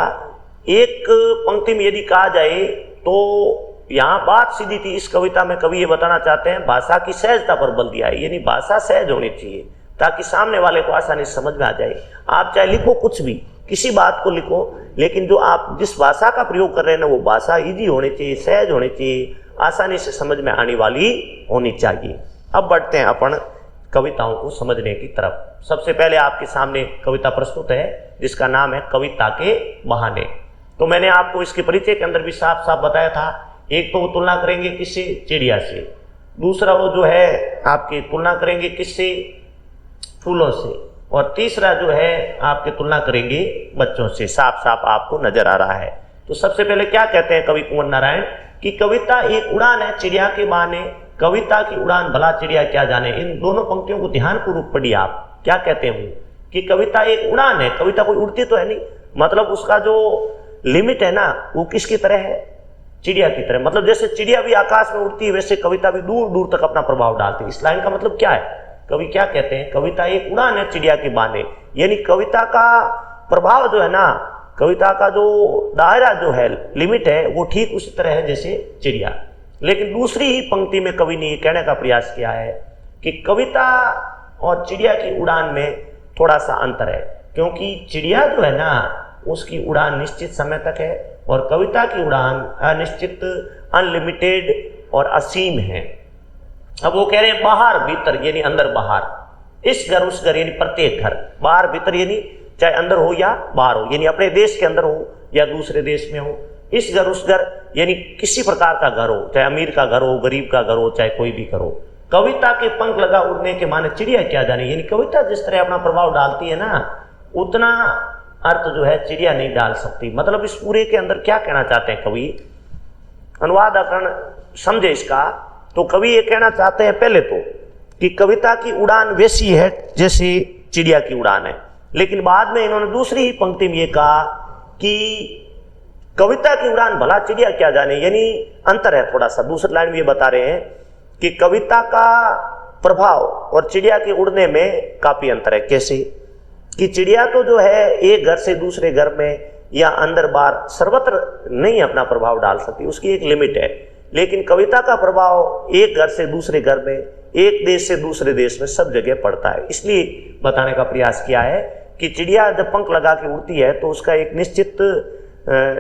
एक पंक्ति में यदि कहा जाए तो यहाँ बात सीधी थी, इस कविता में कवि ये बताना चाहते हैं भाषा की सहजता पर बल दिया है। यानी भाषा सहज होनी चाहिए ताकि सामने वाले को आसानी से समझ में आ जाए। आप चाहे लिखो कुछ भी, किसी बात को लिखो, लेकिन जो आप जिस भाषा का प्रयोग कर रहे हैं ना, वो भाषा इजी होनी चाहिए, सहज होनी चाहिए, आसानी से समझ में आने वाली होनी चाहिए। अब बढ़ते हैं अपन कविताओं को समझने की तरफ। सबसे पहले आपके सामने कविता प्रस्तुत है जिसका नाम है कविता के बहाने। तो मैंने आपको इसके परिचय के अंदर भी साफ साफ बताया था। एक तो वो तुलना करेंगे किससे? चिड़िया से। दूसरा वो जो है आपकी तुलना करेंगे किससे? फूलों से। और तीसरा जो है आपके तुलना करेंगे बच्चों से। साफ साफ आपको नजर आ रहा है। तो सबसे पहले क्या कहते हैं कवि कुंवर नारायण कि कविता एक उड़ान है चिड़िया के बहाने, कविता की उड़ान भला चिड़िया क्या जाने। इन दोनों पंक्तियों को ध्यानपूर्वक पढ़िए आप। क्या कहते हैं कि कविता एक उड़ान है, कविता कोई उड़ती तो है नहीं, मतलब उसका जो लिमिट है ना वो किसकी तरह है? चिड़िया की तरह। मतलब जैसे चिड़िया भी आकाश में उड़ती है वैसे कविता भी दूर दूर तक अपना प्रभाव डालती है। इस लाइन का मतलब क्या है? कवि क्या कहते हैं? कविता एक उड़ान है चिड़िया के बहाने, यानी कविता का प्रभाव जो है ना, कविता का जो दायरा जो है, लिमिट है, वो ठीक उसी तरह है जैसे चिड़िया। लेकिन दूसरी ही पंक्ति में कवि ने ये कहने का प्रयास किया है कि कविता और चिड़िया की उड़ान में थोड़ा सा अंतर है, क्योंकि चिड़िया जो है ना उसकी उड़ान निश्चित समय तक है और कविता की उड़ान अनिश्चित, अनलिमिटेड और असीम है। अब वो कह रहे हैं बाहर भीतर यानी अंदर बाहर, इस घर उस घर यानी प्रत्येक घर, बाहर भीतर यानी चाहे अंदर हो या बाहर हो, यानी अपने देश के अंदर हो या दूसरे देश में हो, इस घर उस घर यानी किसी प्रकार का घर हो, चाहे अमीर का घर हो, गरीब का घर हो, चाहे कोई भी घर हो। कविता के पंख लगा उड़ने के माने चिड़िया क्या जाने, यानी कविता जिस तरह अपना प्रभाव डालती है ना उतना अर्थ जो है चिड़िया नहीं डाल सकती। मतलब इस पूरे के अंदर क्या कहना चाहते हैं कवि, अनुवादकरण समझे इसका, तो कवि ये कहना चाहते हैं पहले तो कि कविता की उड़ान वैसी है जैसे चिड़िया की उड़ान है, लेकिन बाद में इन्होंने दूसरी ही पंक्ति में ये कहा कि कविता की उड़ान भला चिड़िया क्या जाने, यानी अंतर है थोड़ा सा। दूसरी लाइन में ये बता रहे हैं कि कविता का प्रभाव और चिड़िया के उड़ने में काफी अंतर है। कैसे कि चिड़िया तो जो है एक घर से दूसरे घर में या अंदर बाहर सर्वत्र नहीं अपना प्रभाव डाल सकती, उसकी एक लिमिट है, लेकिन कविता का प्रभाव एक घर से दूसरे घर में, एक देश से दूसरे देश में सब जगह पड़ता है। इसलिए बताने का प्रयास किया है कि चिड़िया जब पंख लगा के उड़ती है तो उसका एक निश्चित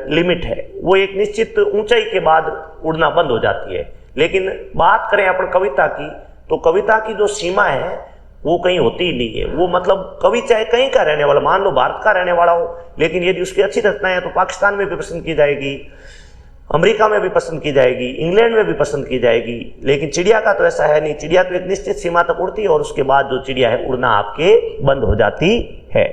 लिमिट है, वो एक निश्चित ऊंचाई के बाद उड़ना बंद हो जाती है। लेकिन बात करें अपन कविता की, तो कविता की जो सीमा है वो कहीं होती ही नहीं है। वो मतलब कवि चाहे कहीं का रहने वाला, मान लो भारत का रहने वाला हो, लेकिन यदि उसकी अच्छी रचनाएं हैं तो पाकिस्तान में भी पसंद की जाएगी, अमेरिका में भी पसंद की जाएगी, इंग्लैंड में भी पसंद की जाएगी। लेकिन चिड़िया का तो ऐसा है नहीं, चिड़िया तो एक निश्चित सीमा तक उड़ती है और उसके बाद जो चिड़िया है उड़ना आपके बंद हो जाती है।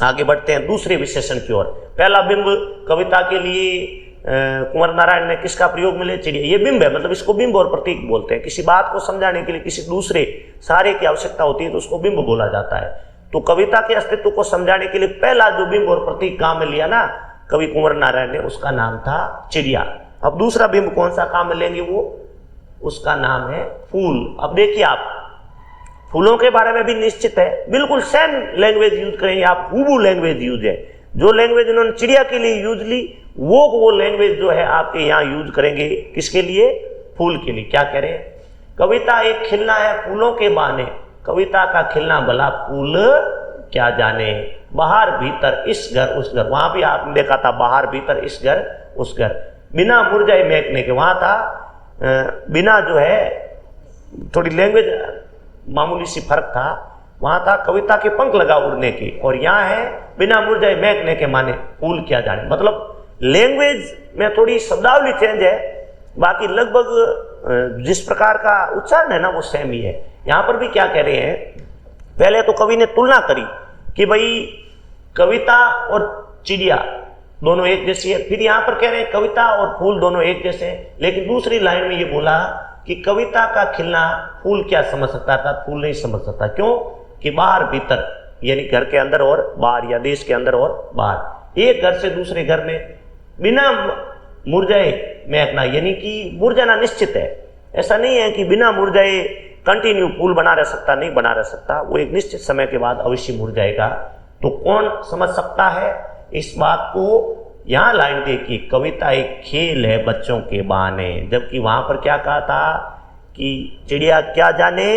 आगे बढ़ते हैं दूसरे विशेषण की ओर। पहला बिंब कविता के लिए कुंवर नारायण ने किसका प्रयोग में ले? चिड़िया। ये बिंब है, मतलब इसको बिंब और प्रतीक बोलते हैं। किसी बात को समझाने के लिए किसी दूसरे सारे की आवश्यकता होती है तो उसको बिंब बोला जाता है। तो कविता के अस्तित्व को समझाने के लिए पहला जो बिंब और प्रतीक काम में लिया ना कवि कुंवर नारायण ने, उसका नाम था चिड़िया। अब दूसरा बिंब कौन सा काम में लेंगे वो, उसका नाम है फूल। अब देखिए आप, फूलों के बारे में भी निश्चित है, बिल्कुल सेम लैंग्वेज यूज करेंगे आप, हूबू लैंग्वेज यूज है। जो लैंग्वेज उन्होंने चिड़िया के लिए यूज ली वो लैंग्वेज जो है आपके यहाँ यूज करेंगे किसके लिए? फूल के लिए। क्या कह रहे हैं? कविता एक खिलना है फूलों के बहाने, कविता का खिलना भला फूल क्या जाने, बाहर भीतर इस घर उस घर। वहां भी आपने देखा था बाहर भीतर इस घर उस घर, बिना मुरझाए महकने के, वहां था बिना जो है, थोड़ी लैंग्वेज मामूली सी फर्क था। वहां था कविता के पंख लगा उड़ने के, और यहाँ है बिना मुरझाए महकने के माने फूल क्या जाने। मतलब लैंग्वेज में थोड़ी शब्दावली चेंज है, बाकी लगभग जिस प्रकार का उच्चारण है ना वो सेम ही है। यहां पर भी क्या कह रहे हैं, पहले तो कवि ने तुलना करी कि भाई कविता और चिड़िया दोनों एक जैसी है, फिर यहां पर कह रहे हैं कविता और फूल दोनों एक जैसे हैं। लेकिन दूसरी लाइन में ये बोला कि कविता का खिलना फूल क्या समझ सकता था, फूल नहीं समझ सकता। क्यों? कि बाहर भीतर, यानी घर के अंदर और बाहर, या देश के अंदर और बाहर, एक घर से दूसरे घर में बिना मुरझाए महकना, यानी कि मुरझाना निश्चित है। ऐसा नहीं है कि बिना मुरझाए कंटिन्यू फूल बना रह सकता, नहीं बना रह सकता, वो एक निश्चित समय के बाद अवश्य मुरझाएगा। तो कौन समझ सकता है इस बात को? यहां लाइन देखिए, कविता एक खेल है बच्चों के बहाने, जबकि वहां पर क्या कहा था कि चिड़िया क्या जाने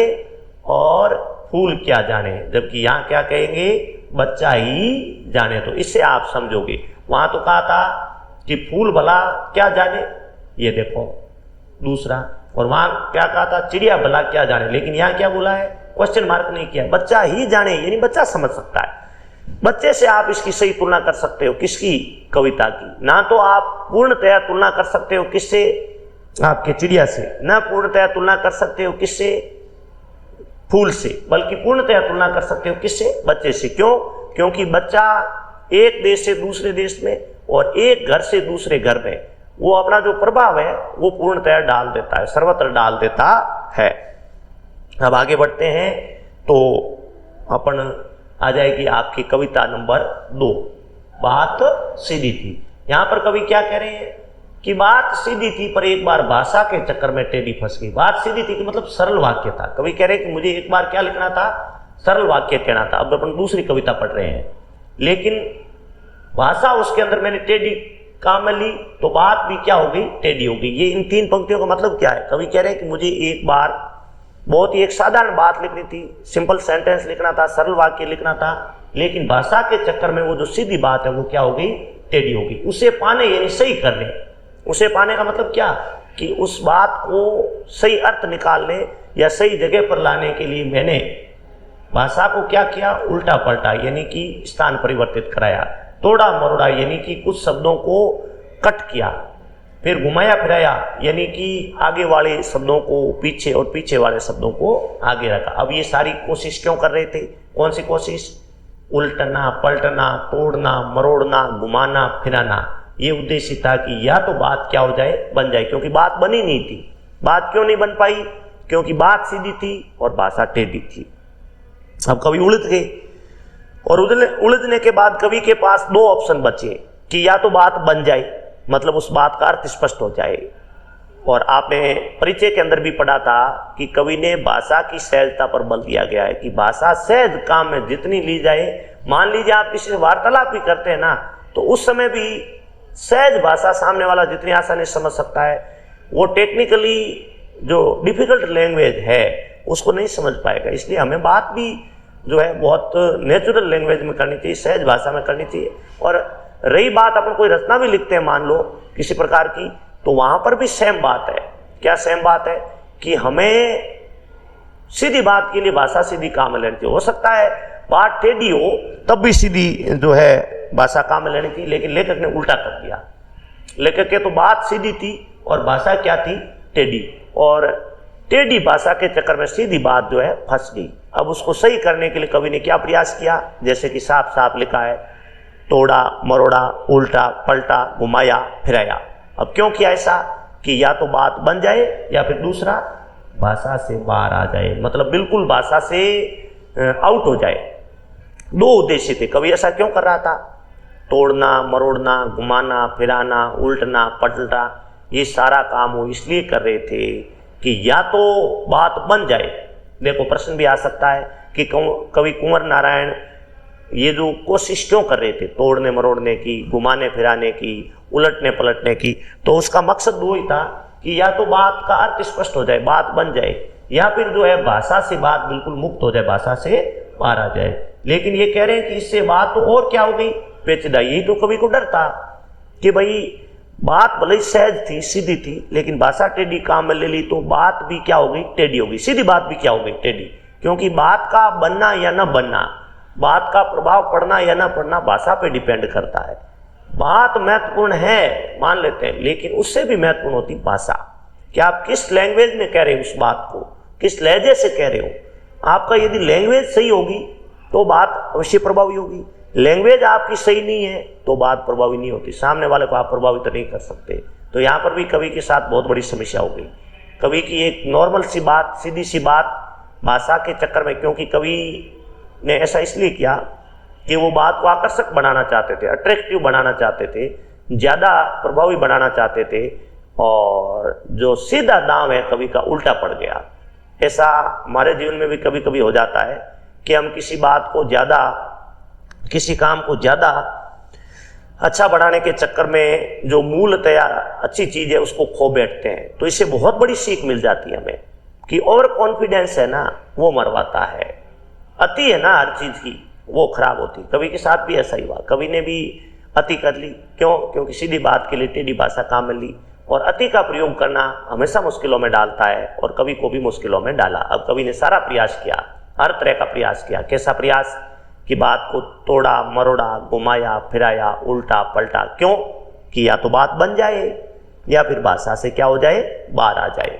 और फूल क्या जाने, जबकि यहां क्या कहेंगे, बच्चा ही जाने। तो इससे आप समझोगे, वहां तो कहा था कि फूल भला क्या जाने, ये देखो दूसरा, और वहां क्या कहा था, चिड़िया भला क्या जाने, लेकिन यहां क्या बोला है, क्वेश्चन मार्क नहीं किया, बच्चा ही जाने, यानी बच्चा समझ सकता है। बच्चे से आप इसकी सही तुलना कर सकते हो, किसकी? कविता की। ना तो आप पूर्णतया तुलना कर सकते हो किससे, आपके चिड़िया से, ना पूर्णतया तुलना कर सकते हो किससे, फूल से, बल्कि पूर्णतया तुलना कर सकते हो किससे? बच्चे से। क्यों? क्योंकि बच्चा एक देश से दूसरे देश में और एक घर से दूसरे घर में वो अपना जो प्रभाव है वो पूर्णतया डाल देता है, सर्वत्र डाल देता है। अब आगे बढ़ते हैं तो अपन आ जाएगी आपकी कविता नंबर 2, बात सीधी थी। यहां पर कवि क्या कह रहे हैं कि बात सीधी थी पर एक बार भाषा के चक्कर में टेढ़ी फंस गई। बात सीधी थी कि मतलब सरल वाक्य था। कवि कह रहे हैं कि मुझे एक बार क्या लिखना था, सरल वाक्य कहना था। अब अपन दूसरी कविता पढ़ रहे हैं, लेकिन भाषा उसके अंदर मैंने टेढ़ी काम में ली तो बात भी क्या हो गई, टेढ़ी हो गई। ये इन 3 पंक्तियों का मतलब क्या है? कवि कह रहे हैं कि मुझे एक बार बहुत ही एक साधारण बात लिखनी थी, सिंपल सेंटेंस लिखना था, सरल वाक्य लिखना था, लेकिन भाषा के चक्कर में वो जो सीधी बात है वो क्या हो गई, टेढ़ी हो गई। उसे पाने यानी सही करने, उसे पाने का मतलब क्या कि उस बात को सही अर्थ निकालने या सही जगह पर लाने के लिए मैंने भाषा को क्या किया, उल्टा पलटा, यानी कि स्थान परिवर्तित कराया, तोड़ा मरोड़ा, यानी कि कुछ शब्दों को कट किया, फिर घुमाया फिराया, यानी कि आगे वाले शब्दों को पीछे और पीछे वाले शब्दों को आगे रखा। अब ये सारी कोशिश क्यों कर रहे थे? कौन सी कोशिश? उल्टना पलटना, तोड़ना मरोड़ना, घुमाना फिराना। ये उद्देश्य था कि या तो बात क्या हो जाए, बन जाए, क्योंकि बात बनी नहीं थी। बात क्यों नहीं बन पाई? क्योंकि बात सीधी थी और भाषा टेढ़ी थी। अब कवि उलझ गए, और उलझने के बाद कवि के पास 2 ऑप्शन बचे कि या तो बात बन जाए, मतलब उस बात का अर्थ स्पष्ट हो जाए। और आपने परिचय के अंदर भी पढ़ा था कि कवि ने भाषा की सहजता पर बल दिया गया है कि भाषा सहज काम में जितनी ली जाए। मान लीजिए आप किसी से वार्तालाप भी करते हैं ना, तो उस समय भी सहज भाषा सामने वाला जितनी आसानी से समझ सकता है, वो टेक्निकली जो डिफिकल्ट लैंग्वेज है उसको नहीं समझ पाएगा। इसलिए हमें बात भी जो है बहुत नेचुरल लैंग्वेज में करनी चाहिए, सहज भाषा में करनी चाहिए। और रही बात अपन कोई रचना भी लिखते हैं मान लो किसी प्रकार की, तो वहां पर भी सेम बात है। क्या सेम बात है कि हमें सीधी बात के लिए भाषा सीधी काम में लेनी चाहिए। हो सकता है बात टेढ़ी हो तब भी सीधी जो है भाषा काम में लेनी थी, लेकिन लेखक ने उल्टा कर दिया। लेखक के तो बात सीधी थी और भाषा क्या थी, टेढ़ी, और टेढ़ी भाषा के चक्कर में सीधी बात जो है फंस गई। अब उसको सही करने के लिए कवि ने क्या प्रयास किया, जैसे कि साफ साफ लिखा है, तोड़ा मरोड़ा उल्टा पलटा घुमाया फिराया। अब क्यों किया ऐसा कि या तो बात बन जाए या फिर दूसरा भाषा से बाहर आ जाए, मतलब बिल्कुल भाषा से आउट हो जाए। दो उद्देश्य थे। कवि ऐसा क्यों कर रहा था, तोड़ना मरोड़ना घुमाना फिराना उल्टना पलटा, ये सारा काम वो इसलिए कर रहे थे कि या तो बात बन जाए। देखो प्रश्न भी आ सकता है कि कवि कुंवर नारायण ये जो कोशिश क्यों कर रहे थे, तोड़ने मरोड़ने की, घुमाने फिराने की, उलटने पलटने की, तो उसका मकसद वो ही था कि या तो बात का अर्थ स्पष्ट हो जाए, बात बन जाए, या फिर जो है भाषा से बात बिल्कुल मुक्त हो जाए, भाषा से बाहर आ जाए। लेकिन ये कह रहे हैं कि इससे बात तो और क्या हो गई, पेचीदा। यही तो कवि को डर था कि भाई बात भले सहज थी सीधी थी, लेकिन भाषा टेढ़ी काम में ले ली तो बात भी क्या हो गई, टेढ़ी हो गई, सीधी बात भी क्या हो गई, टेढ़ी। क्योंकि बात का बनना या न बनना, बात का प्रभाव पड़ना या न पड़ना भाषा पे डिपेंड करता है। बात महत्वपूर्ण है मान लेते हैं, लेकिन उससे भी महत्वपूर्ण होती भाषा, कि आप किस लैंग्वेज में कह रहे हो उस बात को, किस लहजे से कह रहे हो। आपका यदि लैंग्वेज सही होगी तो बात अवश्य प्रभावी होगी, लैंग्वेज आपकी सही नहीं है तो बात प्रभावी नहीं होती, सामने वाले को आप प्रभावित नहीं कर सकते। तो यहाँ पर भी कवि के साथ बहुत बड़ी समस्या हो गई। कवि की एक नॉर्मल सी बात, सीधी सी बात, भाषा के चक्कर में, क्योंकि कवि ने ऐसा इसलिए किया कि वो बात को आकर्षक बनाना चाहते थे, अट्रैक्टिव बनाना चाहते थे, ज़्यादा प्रभावी बनाना चाहते थे, और जो सीधा दाम है कवि का उल्टा पड़ गया। ऐसा हमारे जीवन में भी कभी कभी हो जाता है कि हम किसी बात को ज़्यादा, किसी काम को ज़्यादा अच्छा बनाने के चक्कर में जो मूलतया अच्छी चीज़ है उसको खो बैठते हैं। तो इससे बहुत बड़ी सीख मिल जाती है हमें कि ओवर कॉन्फिडेंस है ना वो मरवाता है, अति है ना हर चीज़ की वो खराब होती। कवि के साथ भी ऐसा ही हुआ, कवि ने भी अति कर ली। क्यों? क्योंकि सीधी बात के लिए टेढ़ी भाषा काम में ली, और अति का प्रयोग करना हमेशा मुश्किलों में डालता है, और कवि को भी मुश्किलों में डाला। अब कवि ने सारा प्रयास किया, हर तरह का प्रयास किया। कैसा प्रयास कि बात को तोड़ा मरोड़ा घुमाया फिराया उल्टा पलटा। क्यों? कि या तो बात बन जाए या फिर भाषा से क्या हो जाए, बाहर आ जाए।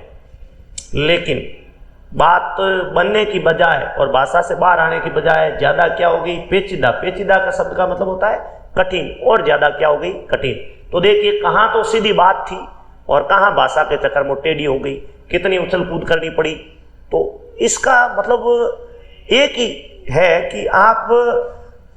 लेकिन बात बनने की बजाय और भाषा से बाहर आने की बजाय ज्यादा क्या हो गई, पेचीदा। पेचीदा का शब्द का मतलब होता है कठिन, और ज्यादा क्या हो गई, कठिन। तो देखिए कहाँ तो सीधी बात थी और कहाँ भाषा के चक्कर में टेढ़ी हो गई, कितनी उछल कूद करनी पड़ी। तो इसका मतलब एक ही है कि आप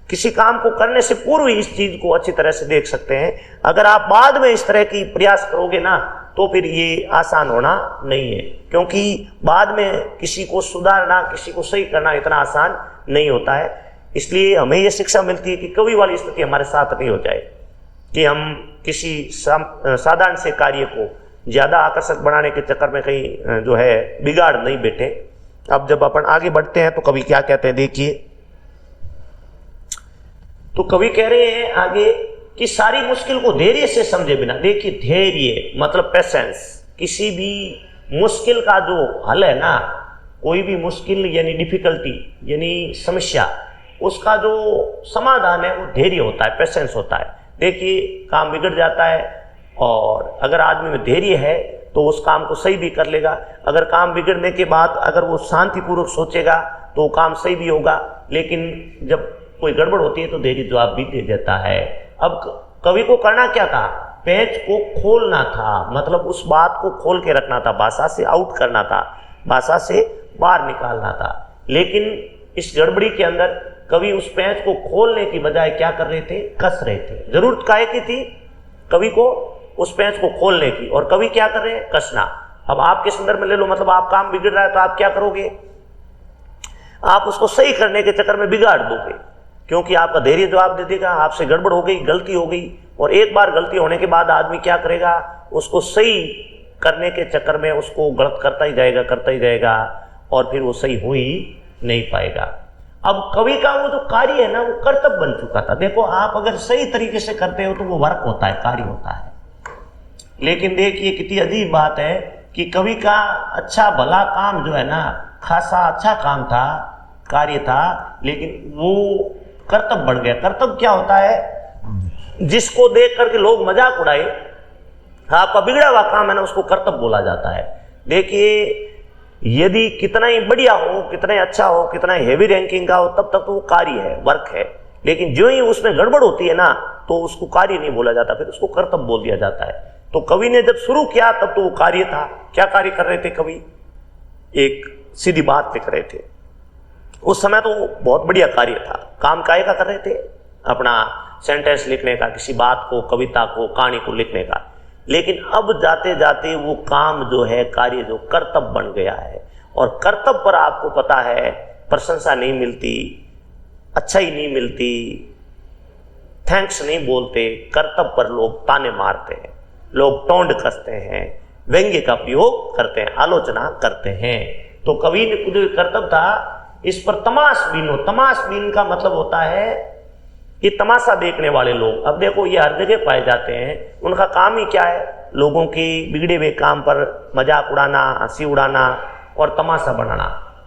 किसी काम को करने से पूर्व इस चीज को अच्छी तरह से देख सकते हैं। अगर आप बाद में इस तरह की प्रयास करोगे ना तो फिर ये आसान होना नहीं है, क्योंकि बाद में किसी को सुधारना, किसी को सही करना इतना आसान नहीं होता है। इसलिए हमें ये शिक्षा मिलती है कि कवि वाली स्थिति हमारे साथ नहीं हो जाए कि हम किसी साधारण से कार्य को ज्यादा आकर्षक बनाने के चक्कर में कहीं जो है बिगाड़ नहीं बैठे। अब जब अपन आगे बढ़ते हैं तो कवि क्या कहते हैं, देखिए। तो कवि कह रहे हैं आगे कि सारी मुश्किल को धैर्य से समझे बिना। देखिए धैर्य मतलब पेशेंस। किसी भी मुश्किल का जो हल है ना, कोई भी मुश्किल यानी डिफिकल्टी यानी समस्या, उसका जो समाधान है वो धैर्य होता है, पेशेंस होता है। देखिए काम बिगड़ जाता है और अगर आदमी में धैर्य है तो उस काम को सही भी कर लेगा। अगर काम बिगड़ने के बाद अगर वो शांतिपूर्वक सोचेगा तो काम सही भी होगा। लेकिन जब कोई गड़बड़ होती है तो धैर्य जवाब भी दे देता है। अब कवि को करना क्या था, पेच को खोलना था, मतलब उस बात को खोल के रखना था, भाषा से आउट करना था, भाषा से बाहर निकालना था। लेकिन इस गड़बड़ी के अंदर कवि उस पेच को खोलने की बजाय क्या कर रहे थे, कस रहे थे। जरूरत काहे की थी कवि को, उस पेच को खोलने की, और कवि क्या कर रहे हैं, कसना। अब आपके संदर्भ में ले लो, मतलब आप काम बिगड़ रहा है तो आप क्या करोगे, आप उसको सही करने के चक्कर में बिगाड़ दोगे, क्योंकि आपका धैर्य जवाब दे देगा। आपसे गड़बड़ हो गई, गलती हो गई, और एक बार गलती होने के बाद आदमी क्या करेगा, उसको सही करने के चक्कर में उसको गलत करता ही जाएगा, और फिर वो सही हो ही नहीं पाएगा। अब कवि का वो जो कार्य है ना, वो कर्तव्य बन चुका था। देखो आप अगर सही तरीके से करते हो तो वो वर्क होता है, कार्य होता है। लेकिन देखिए कितनी अजीब बात है कि कवि का अच्छा भला काम जो है ना, खासा अच्छा काम था, कार्य था, लेकिन वो कर्तव्य बन गया। कर्तव्य क्या होता है? जिसको देख करके लोग मजाक उड़ाए, आपका बिगड़ा हुआ काम है ना, उसको कर्तव्य बोला जाता है। देखिए यदि कितना ही बढ़िया हो, कितना ही अच्छा हो, कितना ही हेवी रैंकिंग का हो, तब तक तो वो कार्य है, वर्क है। लेकिन जो ही उसमें गड़बड़ होती है ना, तो उसको कार्य नहीं बोला जाता, फिर उसको कर्तव्य बोल दिया जाता है। तो कवि ने जब शुरू किया तब तो वो कार्य था। क्या कार्य कर रहे थे कवि? एक सीधी बात लिख रहे थे। उस समय तो बहुत बढ़िया कार्य था। काम काहे का कर रहे थे? अपना सेंटेंस लिखने का, किसी बात को, कविता को, कहानी को लिखने का। लेकिन अब जाते जाते वो काम जो है, कार्य जो कर्तव्य बन गया है। और कर्तव्य पर आपको पता है प्रशंसा नहीं मिलती, अच्छाई नहीं मिलती, थैंक्स नहीं बोलते। कर्तव्य पर लोग ताने मारते हैं, लोग टोंड कसते हैं, व्यंग्य का प्रयोग करते हैं, आलोचना करते हैं। तो कवि ने जो कर्तव्य था, इस पर तमाशबीन हो। तमाशबीन का मतलब होता है कि तमाशा देखने वाले लोग। अब देखो ये हर जगह पाए जाते हैं। उनका काम ही क्या है? लोगों की बिगड़े हुए काम पर मजाक उड़ाना, हंसी उड़ाना और तमाशा बनाना।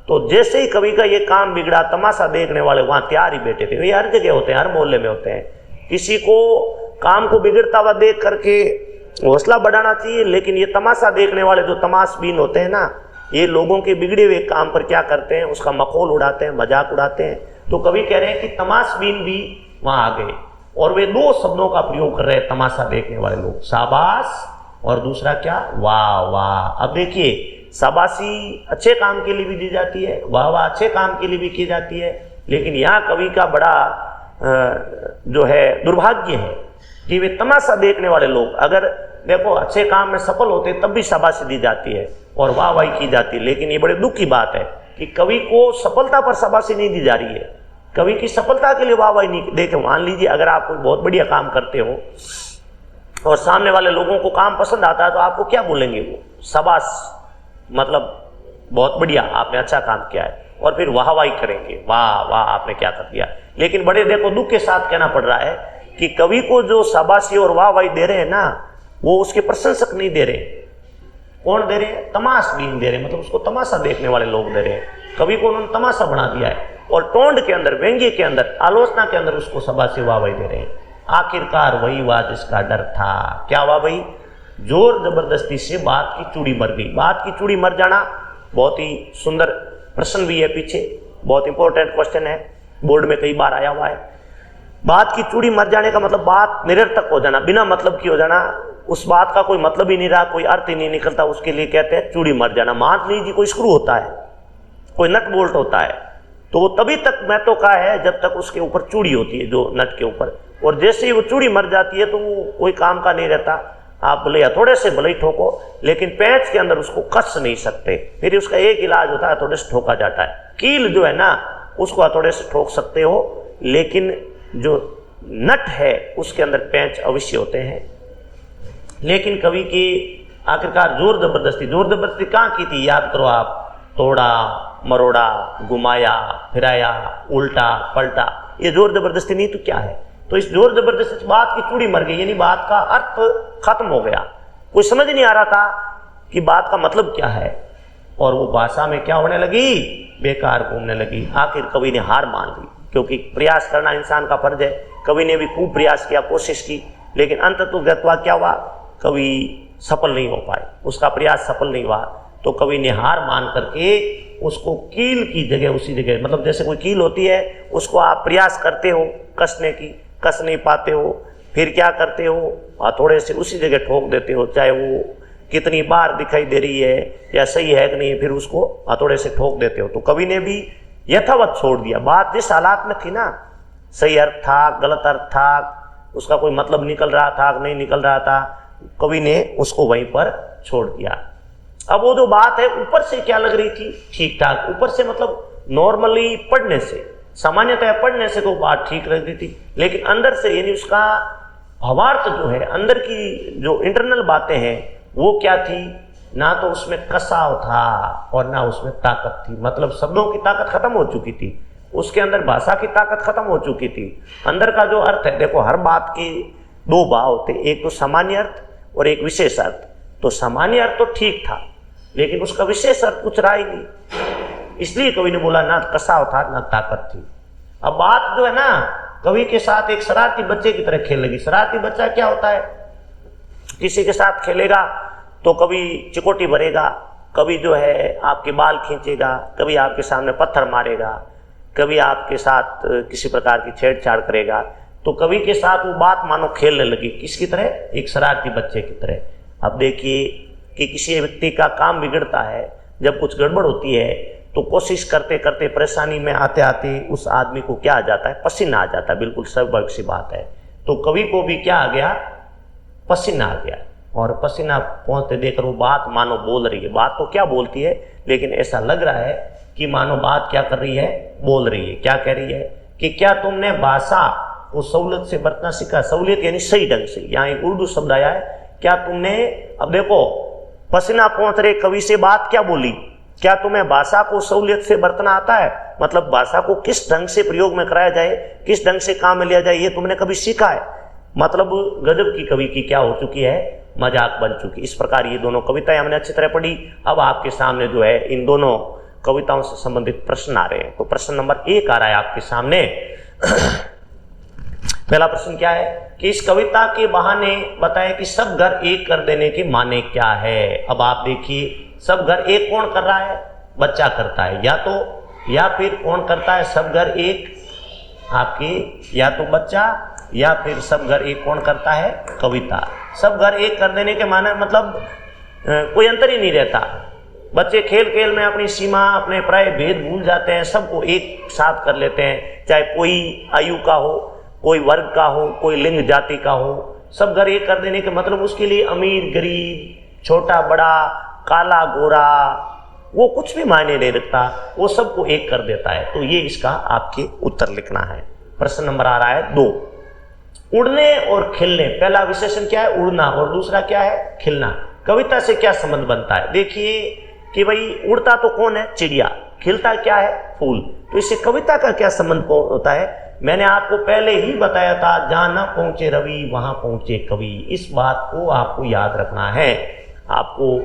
तो जैसे ही कवि का ये काम बिगड़ा, तमाशा देखने वाले वहां तैयार ही बैठे थे। ये हर जगह होते हैं, हर मोहल्ले में होते हैं। किसी को काम को बिगड़ता हुआ देख करके हौसला बढ़ाना चाहिए, लेकिन ये तमाशा देखने वाले जो तमाशबीन होते हैं ना, ये लोगों के बिगड़े हुए काम पर क्या करते हैं? उसका मखौल उड़ाते हैं, मजाक उड़ाते हैं। तो कवि कह रहे हैं कि तमाशबीन भी वहां आ गए और वे दो शब्दों का प्रयोग कर रहे हैं तमाशा देखने वाले लोग, शाबाश और दूसरा क्या? वाह वाह। अब देखिए शाबाशी अच्छे काम के लिए भी दी जाती है, वाह वाह अच्छे काम के लिए भी की जाती है। लेकिन यहाँ कवि का बड़ा जो है दुर्भाग्य है कि वे तमाशा देखने वाले लोग, अगर देखो अच्छे काम में सफल होते तब भी शाबाशी दी जाती है और वाह वाही की जाती है। लेकिन ये बड़े दुख की बात है कि कवि को सफलता पर शाबाशी नहीं दी जा रही है, कवि की सफलता के लिए वाह वाही नहीं। देखे मान लीजिए अगर आप कोई बहुत बढ़िया काम करते हो और सामने वाले लोगों को काम पसंद आता है, तो आपको क्या बोलेंगे? वो शाबाश, मतलब बहुत बढ़िया, आपने अच्छा काम किया है, और फिर वाह वाही करेंगे, वाह वाह आपने क्या कर दिया। लेकिन बड़े देखो दुख के साथ कहना पड़ रहा है कि कवि को जो शाबाशी और वाह वाही दे रहे हैं ना, वो उसके प्रशंसक नहीं दे रहे। कौन दे रहे हैं? तमाशबीन दे रहे हैं, मतलब उसको तमाशा देखने वाले लोग दे रहे हैं। कवि को उन्होंने तमाशा बना दिया है और टोंड के अंदर, व्यंग्य के अंदर, आलोचना के अंदर उसको शाबाशी वाह वाही दे रहे हैं। आखिरकार वही हुआ जिसका डर था। क्या हुआ भाई? जोर जबरदस्ती से बात की चूड़ी मर गई। बात की चूड़ी मर जाना बहुत ही सुंदर प्रश्न भी है पीछे, बहुत इंपॉर्टेंट क्वेश्चन है, बोर्ड में कई बार आया हुआ है। बात की चूड़ी मर जाने का मतलब बात निरर्थक हो जाना, बिना मतलब की हो जाना, उस बात का कोई मतलब ही नहीं रहा, कोई अर्थ ही नहीं निकलता, उसके लिए कहते हैं चूड़ी मर जाना। मान लीजिए कोई स्क्रू होता है, कोई नट बोल्ट होता है, तो वो तभी तक महत्व का है जब तक उसके ऊपर चूड़ी होती है, जो नट के ऊपर। और जैसे ही वो चूड़ी मर जाती है तो वो कोई काम का नहीं रहता। आप भले हथौड़े से भले ही ठोको, लेकिन पेंच के अंदर उसको कस नहीं सकते। फिर उसका एक इलाज होता है, हथौड़े से ठोका जाता है। कील जो है ना, उसको हथौड़े से ठोक सकते हो, लेकिन जो नट है उसके अंदर पेंच अवश्य होते हैं। लेकिन कवि की आखिरकार जोर जबरदस्ती कहाँ की थी? याद करो आप। तोड़ा मरोड़ा, घुमाया फिराया, उल्टा पलटा, ये जोर जबरदस्ती नहीं तो क्या है? तो इस जोर जबरदस्ती से बात की चूड़ी मर गई, यानी बात का अर्थ खत्म हो गया। कोई समझ नहीं आ रहा था कि बात का मतलब क्या है, और वो भाषा में क्या होने लगी? बेकार घूमने लगी। आखिर कवि ने हार मान ली, क्योंकि प्रयास करना इंसान का फर्ज है। कवि ने भी खूब प्रयास किया, कोशिश की, लेकिन अंततः क्या हुआ? कवि सफल नहीं हो पाए, उसका प्रयास सफल नहीं हुआ। तो कवि ने हार मान करके उसको कील की जगह, उसी जगह, मतलब जैसे कोई कील होती है, उसको आप प्रयास करते हो कसने की, कस नहीं पाते हो, फिर क्या करते हो? हथौड़े से उसी जगह ठोक देते हो, चाहे वो कितनी बार दिखाई दे रही है या सही है कि नहीं, फिर उसको हथौड़े से ठोक देते हो। तो कवि ने भी यथावत छोड़ दिया। बात जिस हालात में थी ना, सही अर्थ था, गलत अर्थ था, उसका कोई मतलब निकल रहा था कि नहीं निकल रहा था, कवि ने उसको वहीं पर छोड़ दिया। अब वो जो बात है ऊपर से क्या लग रही थी? ठीक ठाक। ऊपर से मतलब नॉर्मली पढ़ने से, सामान्यतः पढ़ने से तो बात ठीक लग रही थी, लेकिन अंदर से, यानी उसका भावार्थ जो है, अंदर की जो इंटरनल बातें हैं, वो क्या थी? ना तो उसमें कसाव था और ना उसमें ताकत थी। मतलब शब्दों की ताकत खत्म हो चुकी थी, उसके अंदर भाषा की ताकत खत्म हो चुकी थी। अंदर का जो अर्थ है, देखो हर बात के दो भाव होते, एक तो सामान्य अर्थ और एक विशेष अर्थ। तो सामान्य अर्थ तो ठीक था, लेकिन उसका विशेष अर्थ कुछ रहा ही नहीं, इसलिए कवि ने बोला ना कसाव था ना ताकत थी। अब बात जो है ना, कवि के साथ एक शरारती बच्चे की तरह खेल लगी। शरारती बच्चा क्या होता है, किसी के साथ खेलेगा तो कभी चिकोटी भरेगा, कभी जो है आपके बाल खींचेगा, कभी आपके सामने पत्थर मारेगा, कभी आपके साथ किसी प्रकार की छेड़छाड़ करेगा। तो कवि के साथ वो बात मानो खेलने लगी, किसकी तरह, एक शरारती बच्चे की तरह। अब देखिए कि किसी व्यक्ति का काम बिगड़ता है, जब कुछ गड़बड़ होती है तो कोशिश करते करते परेशानी में आते आते उस आदमी को क्या आ जाता है, पसीना आ जाता है। बिल्कुल स्वाभाविक सी बात है। तो कवि को भी क्या आ गया, पसीना आ गया, और पसीना पहुंचते देखकर वो बात मानो बोल रही है। बात तो क्या बोलती है, लेकिन ऐसा लग रहा है कि मानो बात क्या कर रही है, बोल रही है। क्या कह रही है कि क्या तुमने भाषा को सहूलियत से बरतना सीखा। सहूलियत यानी सही ढंग से, यहाँ एक उर्दू शब्द आया है, क्या तुमने। अब देखो पसीना पहुंच रहे कवि से बात क्या बोली, क्या तुम्हें भाषा को सहूलियत से बरतना आता है, मतलब भाषा को किस ढंग से प्रयोग में कराया जाए, किस ढंग से काम में लिया जाए, ये तुमने कभी सीखा है। मतलब गजब की कवि की क्या हो चुकी है, मजाक बन चुकी। इस प्रकार ये दोनों कविताएं हमने अच्छी तरह पढ़ी। अब आपके सामने जो है इन दोनों कविताओं से संबंधित प्रश्न आ रहे हैं। तो प्रश्न नंबर 1 आ रहा है आपके सामने। पहला प्रश्न क्या है कि इस कविता के बहाने बताएं कि सब घर एक कर देने के माने क्या है। अब आप देखिए, सब घर एक कौन कर रहा है, बच्चा करता है, या फिर कौन करता है, सब घर एक आपकी, या तो बच्चा, या फिर सब घर एक कौन करता है, कविता। सब घर एक कर देने के माने मतलब कोई अंतर ही नहीं रहता। बच्चे खेल खेल में अपनी सीमा, अपने प्राय भेद भूल जाते हैं, सबको एक साथ कर लेते हैं, चाहे कोई आयु का हो, कोई वर्ग का हो, कोई लिंग जाति का हो। सब घर एक कर देने के मतलब उसके लिए अमीर गरीब, छोटा बड़ा, काला गोरा, वो कुछ भी मायने नहीं रखता, वो सबको एक कर देता है। तो ये इसका आपके उत्तर लिखना है। प्रश्न नंबर आ रहा है 2, उड़ने और खिलने। पहला विशेषण क्या है, उड़ना, और दूसरा क्या है, खिलना। कविता से क्या संबंध बनता है। देखिए कि भाई उड़ता तो कौन है, चिड़िया, खिलता क्या है, फूल। तो इससे कविता का क्या संबंध होता है। मैंने आपको पहले ही बताया था, जहां न पहुंचे रवि वहां पहुंचे कवि। इस बात को आपको याद रखना है। आपको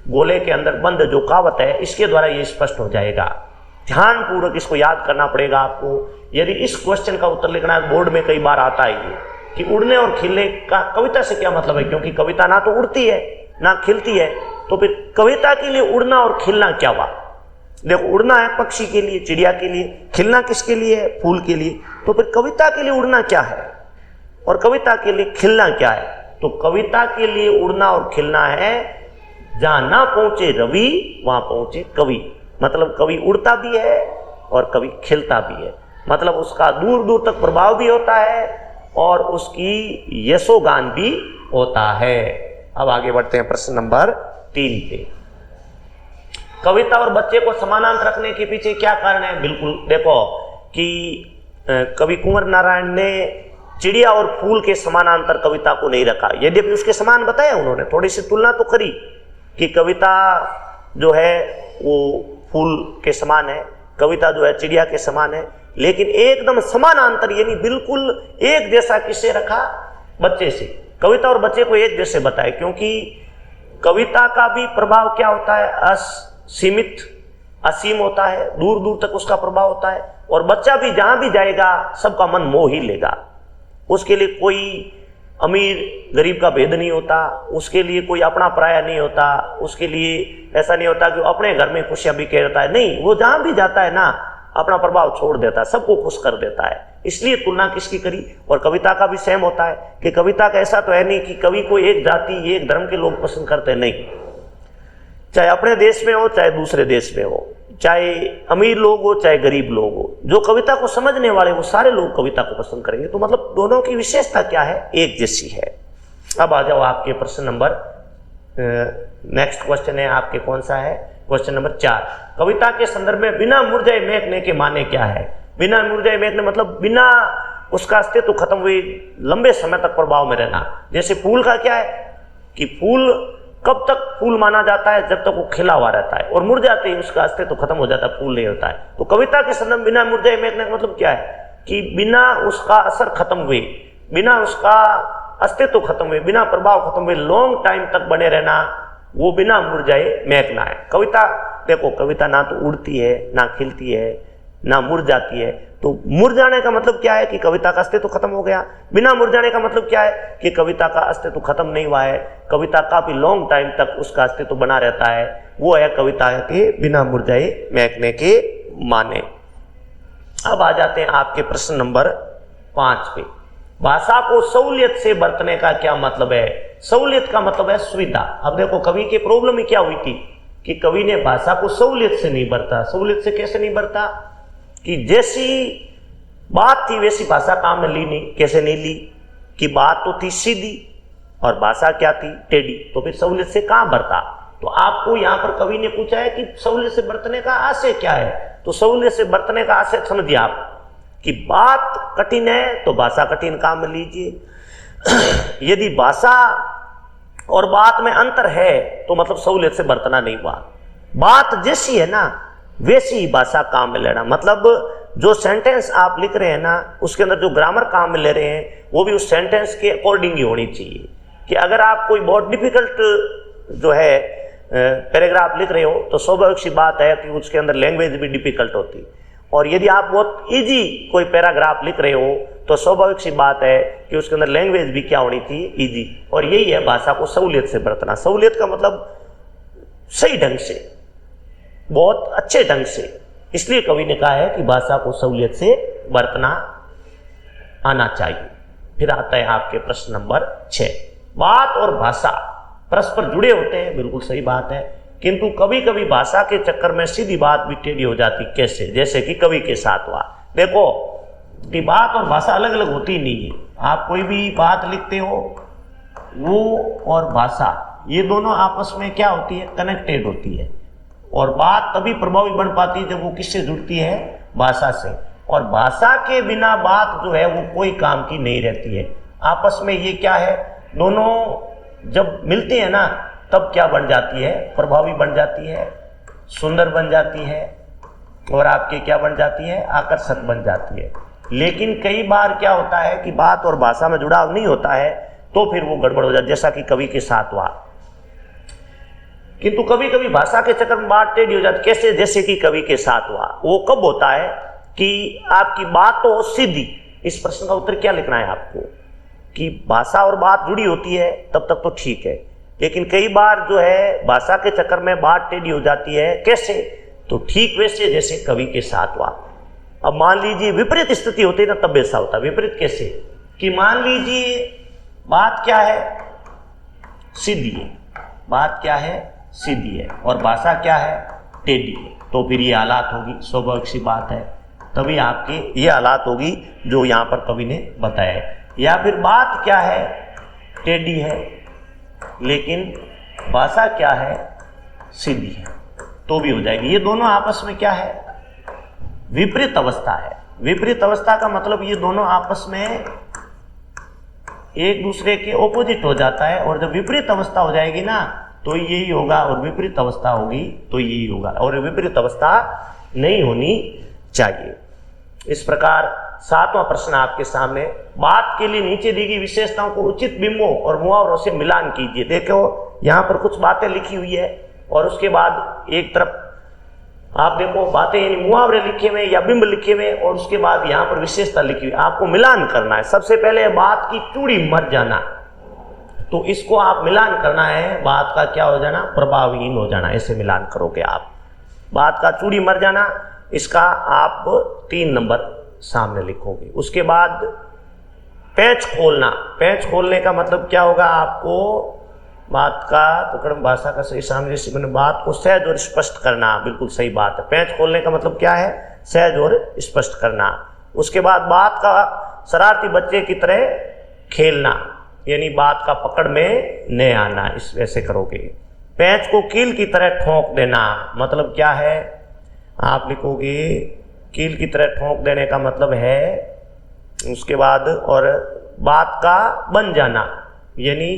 गोले के अंदर बंद जो कहावत है, इसके द्वारा ये स्पष्ट हो जाएगा। ध्यान पूर्वक इसको याद करना पड़ेगा आपको। यदि इस क्वेश्चन का उत्तर लिखना है, बोर्ड में कई बार आता है ये कि उड़ने और खिलने का कविता से क्या मतलब है, क्योंकि कविता ना तो उड़ती है ना खिलती है। तो फिर कविता के लिए उड़ना और खिलना क्या हुआ। देखो उड़ना है पक्षी के लिए, चिड़िया के लिए, खिलना किसके लिए है, फूल के लिए। तो फिर कविता के लिए उड़ना क्या है और कविता के लिए खिलना क्या है। तो कविता के लिए उड़ना और खिलना है, जहां ना पहुंचे रवि वहां पहुंचे कवि। मतलब कवि उड़ता भी है और कवि खिलता भी है, मतलब उसका दूर दूर तक प्रभाव भी होता है और उसकी यशोगान भी होता है। अब आगे बढ़ते हैं प्रश्न नंबर 3 पे। कविता और बच्चे को समानांतर रखने के पीछे क्या कारण है। बिल्कुल देखो कि कवि कुंवर नारायण ने चिड़िया और फूल के समानांतर कविता को नहीं रखा, यद्यपि उसके समान बताया उन्होंने, थोड़ी सी तुलना तो करी कि कविता जो है वो फूल के समान है, कविता जो है चिड़िया के समान है, लेकिन एकदम समानांतर यानी बिल्कुल एक जैसा किसे रखा, बच्चे से। कविता और बच्चे को एक जैसे बताए, क्योंकि कविता का भी प्रभाव क्या होता है, असीमित असीम होता है, दूर दूर तक उसका प्रभाव होता है। और बच्चा भी जहां भी जाएगा सबका मन मोह ही लेगा। उसके लिए कोई अमीर गरीब का भेद नहीं होता, उसके लिए कोई अपना पराया नहीं होता, उसके लिए ऐसा नहीं होता कि वो अपने घर में खुशियां भी कहता है, नहीं, वो जहां भी जाता है ना अपना प्रभाव छोड़ देता है, सबको खुश कर देता है। इसलिए तुलना किसकी करी। और कविता का भी सेम होता है कि कविता का ऐसा तो है नहीं कि कवि को एक जाति एक धर्म के लोग पसंद करते हैं, नहीं, चाहे अपने देश में हो चाहे दूसरे देश में हो, चाहे अमीर लोग हो चाहे गरीब लोग हो, जो कविता को समझने वाले वो सारे लोग कविता को पसंद करेंगे। तो मतलब दोनों की विशेषता क्या है, एक जैसी है। अब आ जाओ आपके प्रश्न नंबर नेक्स्ट क्वेश्चन है आपके, कौन सा है, क्वेश्चन नंबर 4। कविता के संदर्भ में बिना मुरझाए महकने के माने क्या है। बिना मुरझाए महकने मतलब बिना उसका अस्तित्व खत्म हुए लंबे समय तक प्रभाव में रहना। जैसे फूल का क्या है कि फूल कब तक फूल माना जाता है? जब तक वो खिला हुआ रहता है, और मुरझाते ही उसका अस्तित्व खत्म हो जाता है, फूल नहीं होता है। तो कविता के संदर्भ बिना मुरझाए महकने का मतलब क्या है कि बिना उसका असर खत्म हुए, बिना उसका अस्तित्व खत्म हुए, बिना प्रभाव खत्म हुए, लॉन्ग टाइम तक बने रहना, वो बिना मुरझाए महकना है। कविता देखो, कविता ना तो उड़ती है, ना खिलती है, ना मुरझाती है। तो मुरझाने का मतलब क्या है कि कविता का अस्तित्व खत्म हो गया। बिना मुरझाने का मतलब क्या है कि कविता का अस्तित्व खत्म नहीं हुआ है, कविता काफी लॉन्ग टाइम तक उसका अस्तित्व बना रहता है। वो है कविता के बिना मुरझाए महकने के माने। अब आ जाते हैं आपके प्रश्न नंबर 5 पे। भाषा को सहूलियत से बरतने का क्या मतलब है? सहूलियत का मतलब है सुविधा। अब देखो, कवि की प्रॉब्लम ही क्या हुई थी कि कवि ने भाषा को सहूलियत से नहीं बरता। सहूलियत से कैसे नहीं बरता कि जैसी बात थी वैसी भाषा काम में ली नहीं। कैसे नहीं ली कि बात तो थी सीधी और भाषा क्या थी? टेढ़ी। तो फिर सहूलियत से कहां बरता? तो आपको यहां पर कवि ने पूछा है कि सहूलियत से बरतने का आशय क्या है। तो सहूलियत से बरतने का आशय समझिए आप कि बात कठिन है तो भाषा कठिन काम में लीजिए। यदि भाषा और बात में अंतर है तो मतलब सहूलियत से बरतना नहीं हुआ। बात जैसी है ना वैसी ही भाषा काम में लेना। मतलब जो सेंटेंस आप लिख रहे हैं ना, उसके अंदर जो ग्रामर काम में ले रहे हैं वो भी उस सेंटेंस के अकॉर्डिंग ही होनी चाहिए। कि अगर आप कोई बहुत डिफिकल्ट जो है पैराग्राफ लिख रहे हो तो स्वाभाविक सी बात है कि उसके अंदर लैंग्वेज भी डिफिकल्ट होती। और यदि आप बहुत इजी कोई पैराग्राफ लिख रहे हो तो स्वाभाविक सी बात है कि उसके अंदर लैंग्वेज भी क्या होनी थी? इजी। और यही है भाषा को सहूलियत से बरतना। सहूलियत का मतलब सही ढंग से, बहुत अच्छे ढंग से। इसलिए कवि ने कहा है कि भाषा को सहूलियत से बरतना आना चाहिए। फिर आता है आपके प्रश्न नंबर 6। बात और भाषा परस्पर जुड़े होते हैं, बिल्कुल सही बात है, किंतु कभी कभी भाषा के चक्कर में सीधी बात भी टेढ़ी हो जाती। कैसे? जैसे कि कवि के साथ हुआ। देखो कि बात और भाषा अलग अलग होती नहीं है। आप कोई भी बात लिखते हो, वो और भाषा ये दोनों आपस में क्या होती है? कनेक्टेड होती है। और बात तभी प्रभावी बन पाती है जब वो किससे जुड़ती है? भाषा से। और भाषा के बिना बात जो है वो कोई काम की नहीं रहती है। आपस में ये क्या है, दोनों जब मिलती है ना तब क्या बन जाती है? प्रभावी बन जाती है, सुंदर बन जाती है, और आपके क्या बन जाती है? आकर्षक बन जाती है। लेकिन कई बार क्या होता है कि बात और भाषा में जुड़ाव नहीं होता है तो फिर वो गड़बड़ हो जाती है, जैसा कि कवि के साथ हुआ। किंतु कभी कभी भाषा के चक्कर में बात टेढ़ी हो जाती। कैसे? जैसे कि कवि के साथ हुआ। वो कब होता है कि आपकी बात तो सीधी। इस प्रश्न का उत्तर क्या लिखना है आपको कि भाषा और बात जुड़ी होती है तब तक तो ठीक है, लेकिन कई बार जो है भाषा के चक्कर में बात टेढ़ी हो जाती है। कैसे? तो ठीक वैसे जैसे कवि के साथ हुआ। अब मान लीजिए विपरीत स्थिति होती है ना, तब ऐसा होता है। विपरीत कैसे? कि मान लीजिए बात क्या है? सीधी है। बात क्या है? सीधी है। और भाषा क्या है? टेढ़ी है। तो फिर ये हालात होगी, स्वाभाविक सी बात है। तभी आपके ये हालात होगी जो यहाँ पर कवि ने बताया। या फिर बात क्या है? टेढ़ी है, लेकिन भाषा क्या है? सीधी है, तो भी हो जाएगी। ये दोनों आपस में क्या है? विपरीत अवस्था है। विपरीत अवस्था का मतलब ये दोनों आपस में एक दूसरे के ऑपोजिट हो जाता है। और जब विपरीत अवस्था हो जाएगी ना तो यही होगा, और विपरीत अवस्था होगी तो यही होगा, और विपरीत अवस्था नहीं होनी चाहिए। इस प्रकार 7वां प्रश्न आपके सामने। बात के लिए नीचे दी गई विशेषताओं को उचित बिंबों और मुहावरों से मिलान कीजिए। देखो यहाँ पर कुछ बातें लिखी हुई है और उसके बाद एक तरफ आप देखो बातें यानी मुहावरे लिखे हुए या बिंब लिखे हुए, और उसके बाद यहाँ पर विशेषता लिखी हुई। आपको मिलान करना है। सबसे पहले बात की चूड़ी मर जाना, तो इसको आप मिलान करना है। बात का क्या हो जाना? प्रभावहीन हो जाना। ऐसे मिलान करोगे आप। बात का चूड़ी मर जाना, इसका आप 3 नंबर सामने लिखोगे। उसके बाद पैच खोलना। पैच खोलने का मतलब क्या होगा? आपको बात का प्रकरण भाषा का सही सामने से मैंने बात को सहज और स्पष्ट करना। बिल्कुल सही बात है। पैच खोलने का मतलब क्या है? सहज और स्पष्ट करना। उसके बाद बात का शरारती बच्चे की तरह खेलना, यानी बात का पकड़ में न आना। इस वैसे करोगे। पैंच को कील की तरह ठोंक देना, मतलब क्या है? आप लिखोगे कील की तरह ठोंक देने का मतलब है। उसके बाद और बात का बन जाना, यानी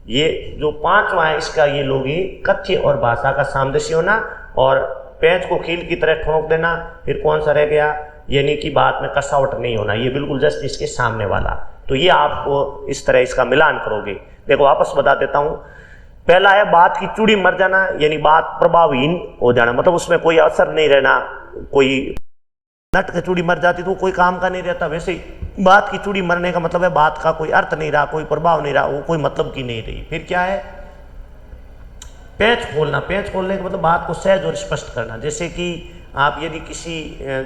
ये जो पांचवा है इसका ये लोगे कथ्य और भाषा का सामंजस्य होना और पेंच को कील की तरह ठोक देना। फिर कौन सा रह गया, यानी कि बात में कसावट नहीं होना, ये बिल्कुल जस्ट इसके सामने वाला। तो ये आप इस तरह इसका मिलान करोगे। देखो वापस बता देता हूं। पहला है बात की चूड़ी मर जाना, यानी बात प्रभावहीन हो जाना, मतलब उसमें कोई असर नहीं रहना। कोई नट की चूड़ी मर जाती तो कोई काम का नहीं रहता, वैसे ही बात की चूड़ी मरने का मतलब है बात का कोई अर्थ नहीं रहा, कोई प्रभाव नहीं रहा, वो कोई मतलब की नहीं रही। फिर क्या है, पेंच खोलना। पेंच खोलने का मतलब बात को सहज और स्पष्ट करना। जैसे कि आप यदि किसी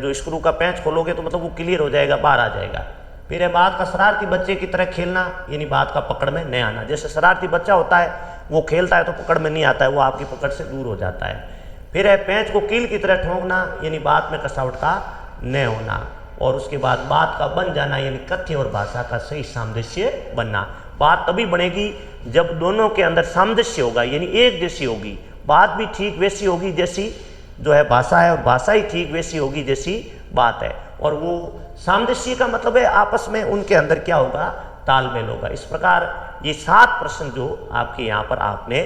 जो स्क्रू का पेंच खोलोगे तो मतलब वो क्लियर हो जाएगा, बाहर आ जाएगा। फिर है बात का शरारती बच्चे की तरह खेलना, यानी बात का पकड़ में नहीं आना। जैसे शरारती बच्चा होता है वो खेलता है तो पकड़ में नहीं आता है, वो आपकी पकड़ से दूर हो जाता है। फिर है पेंच को कील की तरह ठोंकना, यानी बात में कसावट का न होना। और उसके बाद बात का बन जाना, यानी कथ्य और भाषा का सही सामंजस्य बनना। बात तभी बनेगी जब दोनों के अंदर सामंजस्य होगा, यानी एक जैसी होगी। बात भी ठीक वैसी होगी जैसी जो है भाषा है, और भाषा ही ठीक वैसी होगी जैसी बात है। और वो सामंजस्य का मतलब है आपस में उनके अंदर क्या होगा, तालमेल होगा। इस प्रकार ये 7 प्रश्न जो आपके यहाँ पर आपने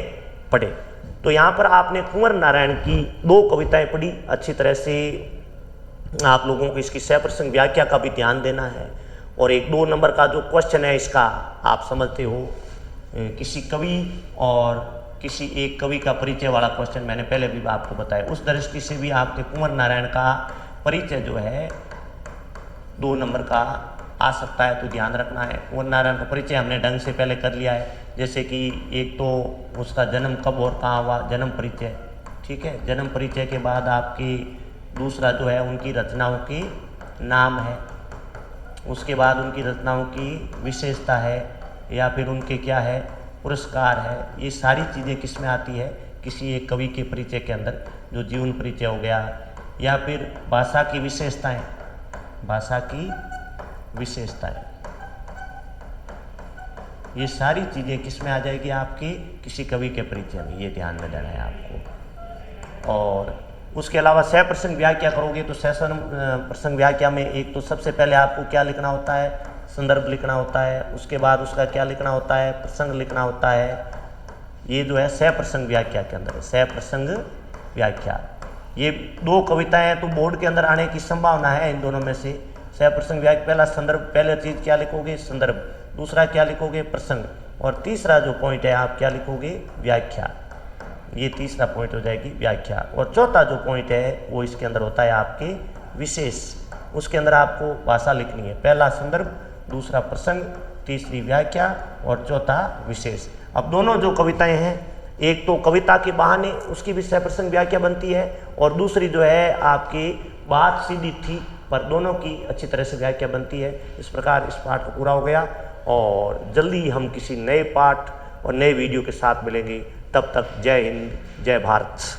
पढ़े। तो यहाँ पर आपने कुंवर नारायण की 2 कविताएं पढ़ी। अच्छी तरह से आप लोगों को इसकी सप्रसंग व्याख्या का भी ध्यान देना है। और एक 2 नंबर का जो क्वेश्चन है इसका आप समझते हो, किसी कवि और किसी एक कवि का परिचय वाला क्वेश्चन मैंने पहले भी आपको बताया। उस दृष्टि से भी आपके कुंवर नारायण का परिचय जो है 2 नंबर का आ सकता है, तो ध्यान रखना है। कुंवर नारायण का परिचय हमने ढंग से पहले कर लिया है। जैसे कि एक तो उसका जन्म कब और कहाँ हुआ, जन्म परिचय, ठीक है। जन्म परिचय के बाद आपकी दूसरा जो है उनकी रचनाओं की नाम है, उसके बाद उनकी रचनाओं की विशेषता है या फिर उनके क्या है पुरस्कार है। ये सारी चीज़ें किस में आती है, किसी एक कवि के परिचय के अंदर, जो जीवन परिचय हो गया। या फिर भाषा की विशेषताएं, भाषा की विशेषताएं, ये सारी चीज़ें किस में आ जाएगी आपकी, किसी कवि के परिचय में। ये ध्यान में देना है आपको। और उसके अलावा सप्रसंग व्याख्या करोगे तो प्रसंग व्याख्या में एक तो सबसे पहले आपको क्या लिखना होता है, संदर्भ लिखना होता है। उसके बाद उसका क्या लिखना होता है, प्रसंग लिखना होता है। ये जो है सप्रसंग व्याख्या के अंदर है, सप्रसंग व्याख्या। ये 2 कविताएं तो बोर्ड के अंदर आने की संभावना है इन दोनों में से। सप्रसंग व्याख्या, पहला संदर्भ, पहले चीज़ क्या लिखोगे, संदर्भ। दूसरा क्या लिखोगे, प्रसंग। और तीसरा जो पॉइंट है आप क्या लिखोगे, व्याख्या। ये तीसरा पॉइंट हो जाएगी व्याख्या। और चौथा जो पॉइंट है वो इसके अंदर होता है आपके विशेष। उसके अंदर आपको भाषा लिखनी है, पहला संदर्भ, दूसरा प्रसंग, तीसरी व्याख्या और चौथा विशेष। अब दोनों जो कविताएं हैं, एक तो कविता के बहाने उसकी भी सप्रसंग व्याख्या बनती है, और दूसरी जो है आपकी बात सीधी थी पर दोनों की अच्छी तरह से व्याख्या बनती है। इस प्रकार इस पाठ को पूरा हो गया, और जल्दी हम किसी नए पाठ और नए वीडियो के साथ मिलेंगे। तब तक जय हिंद, जय भारत।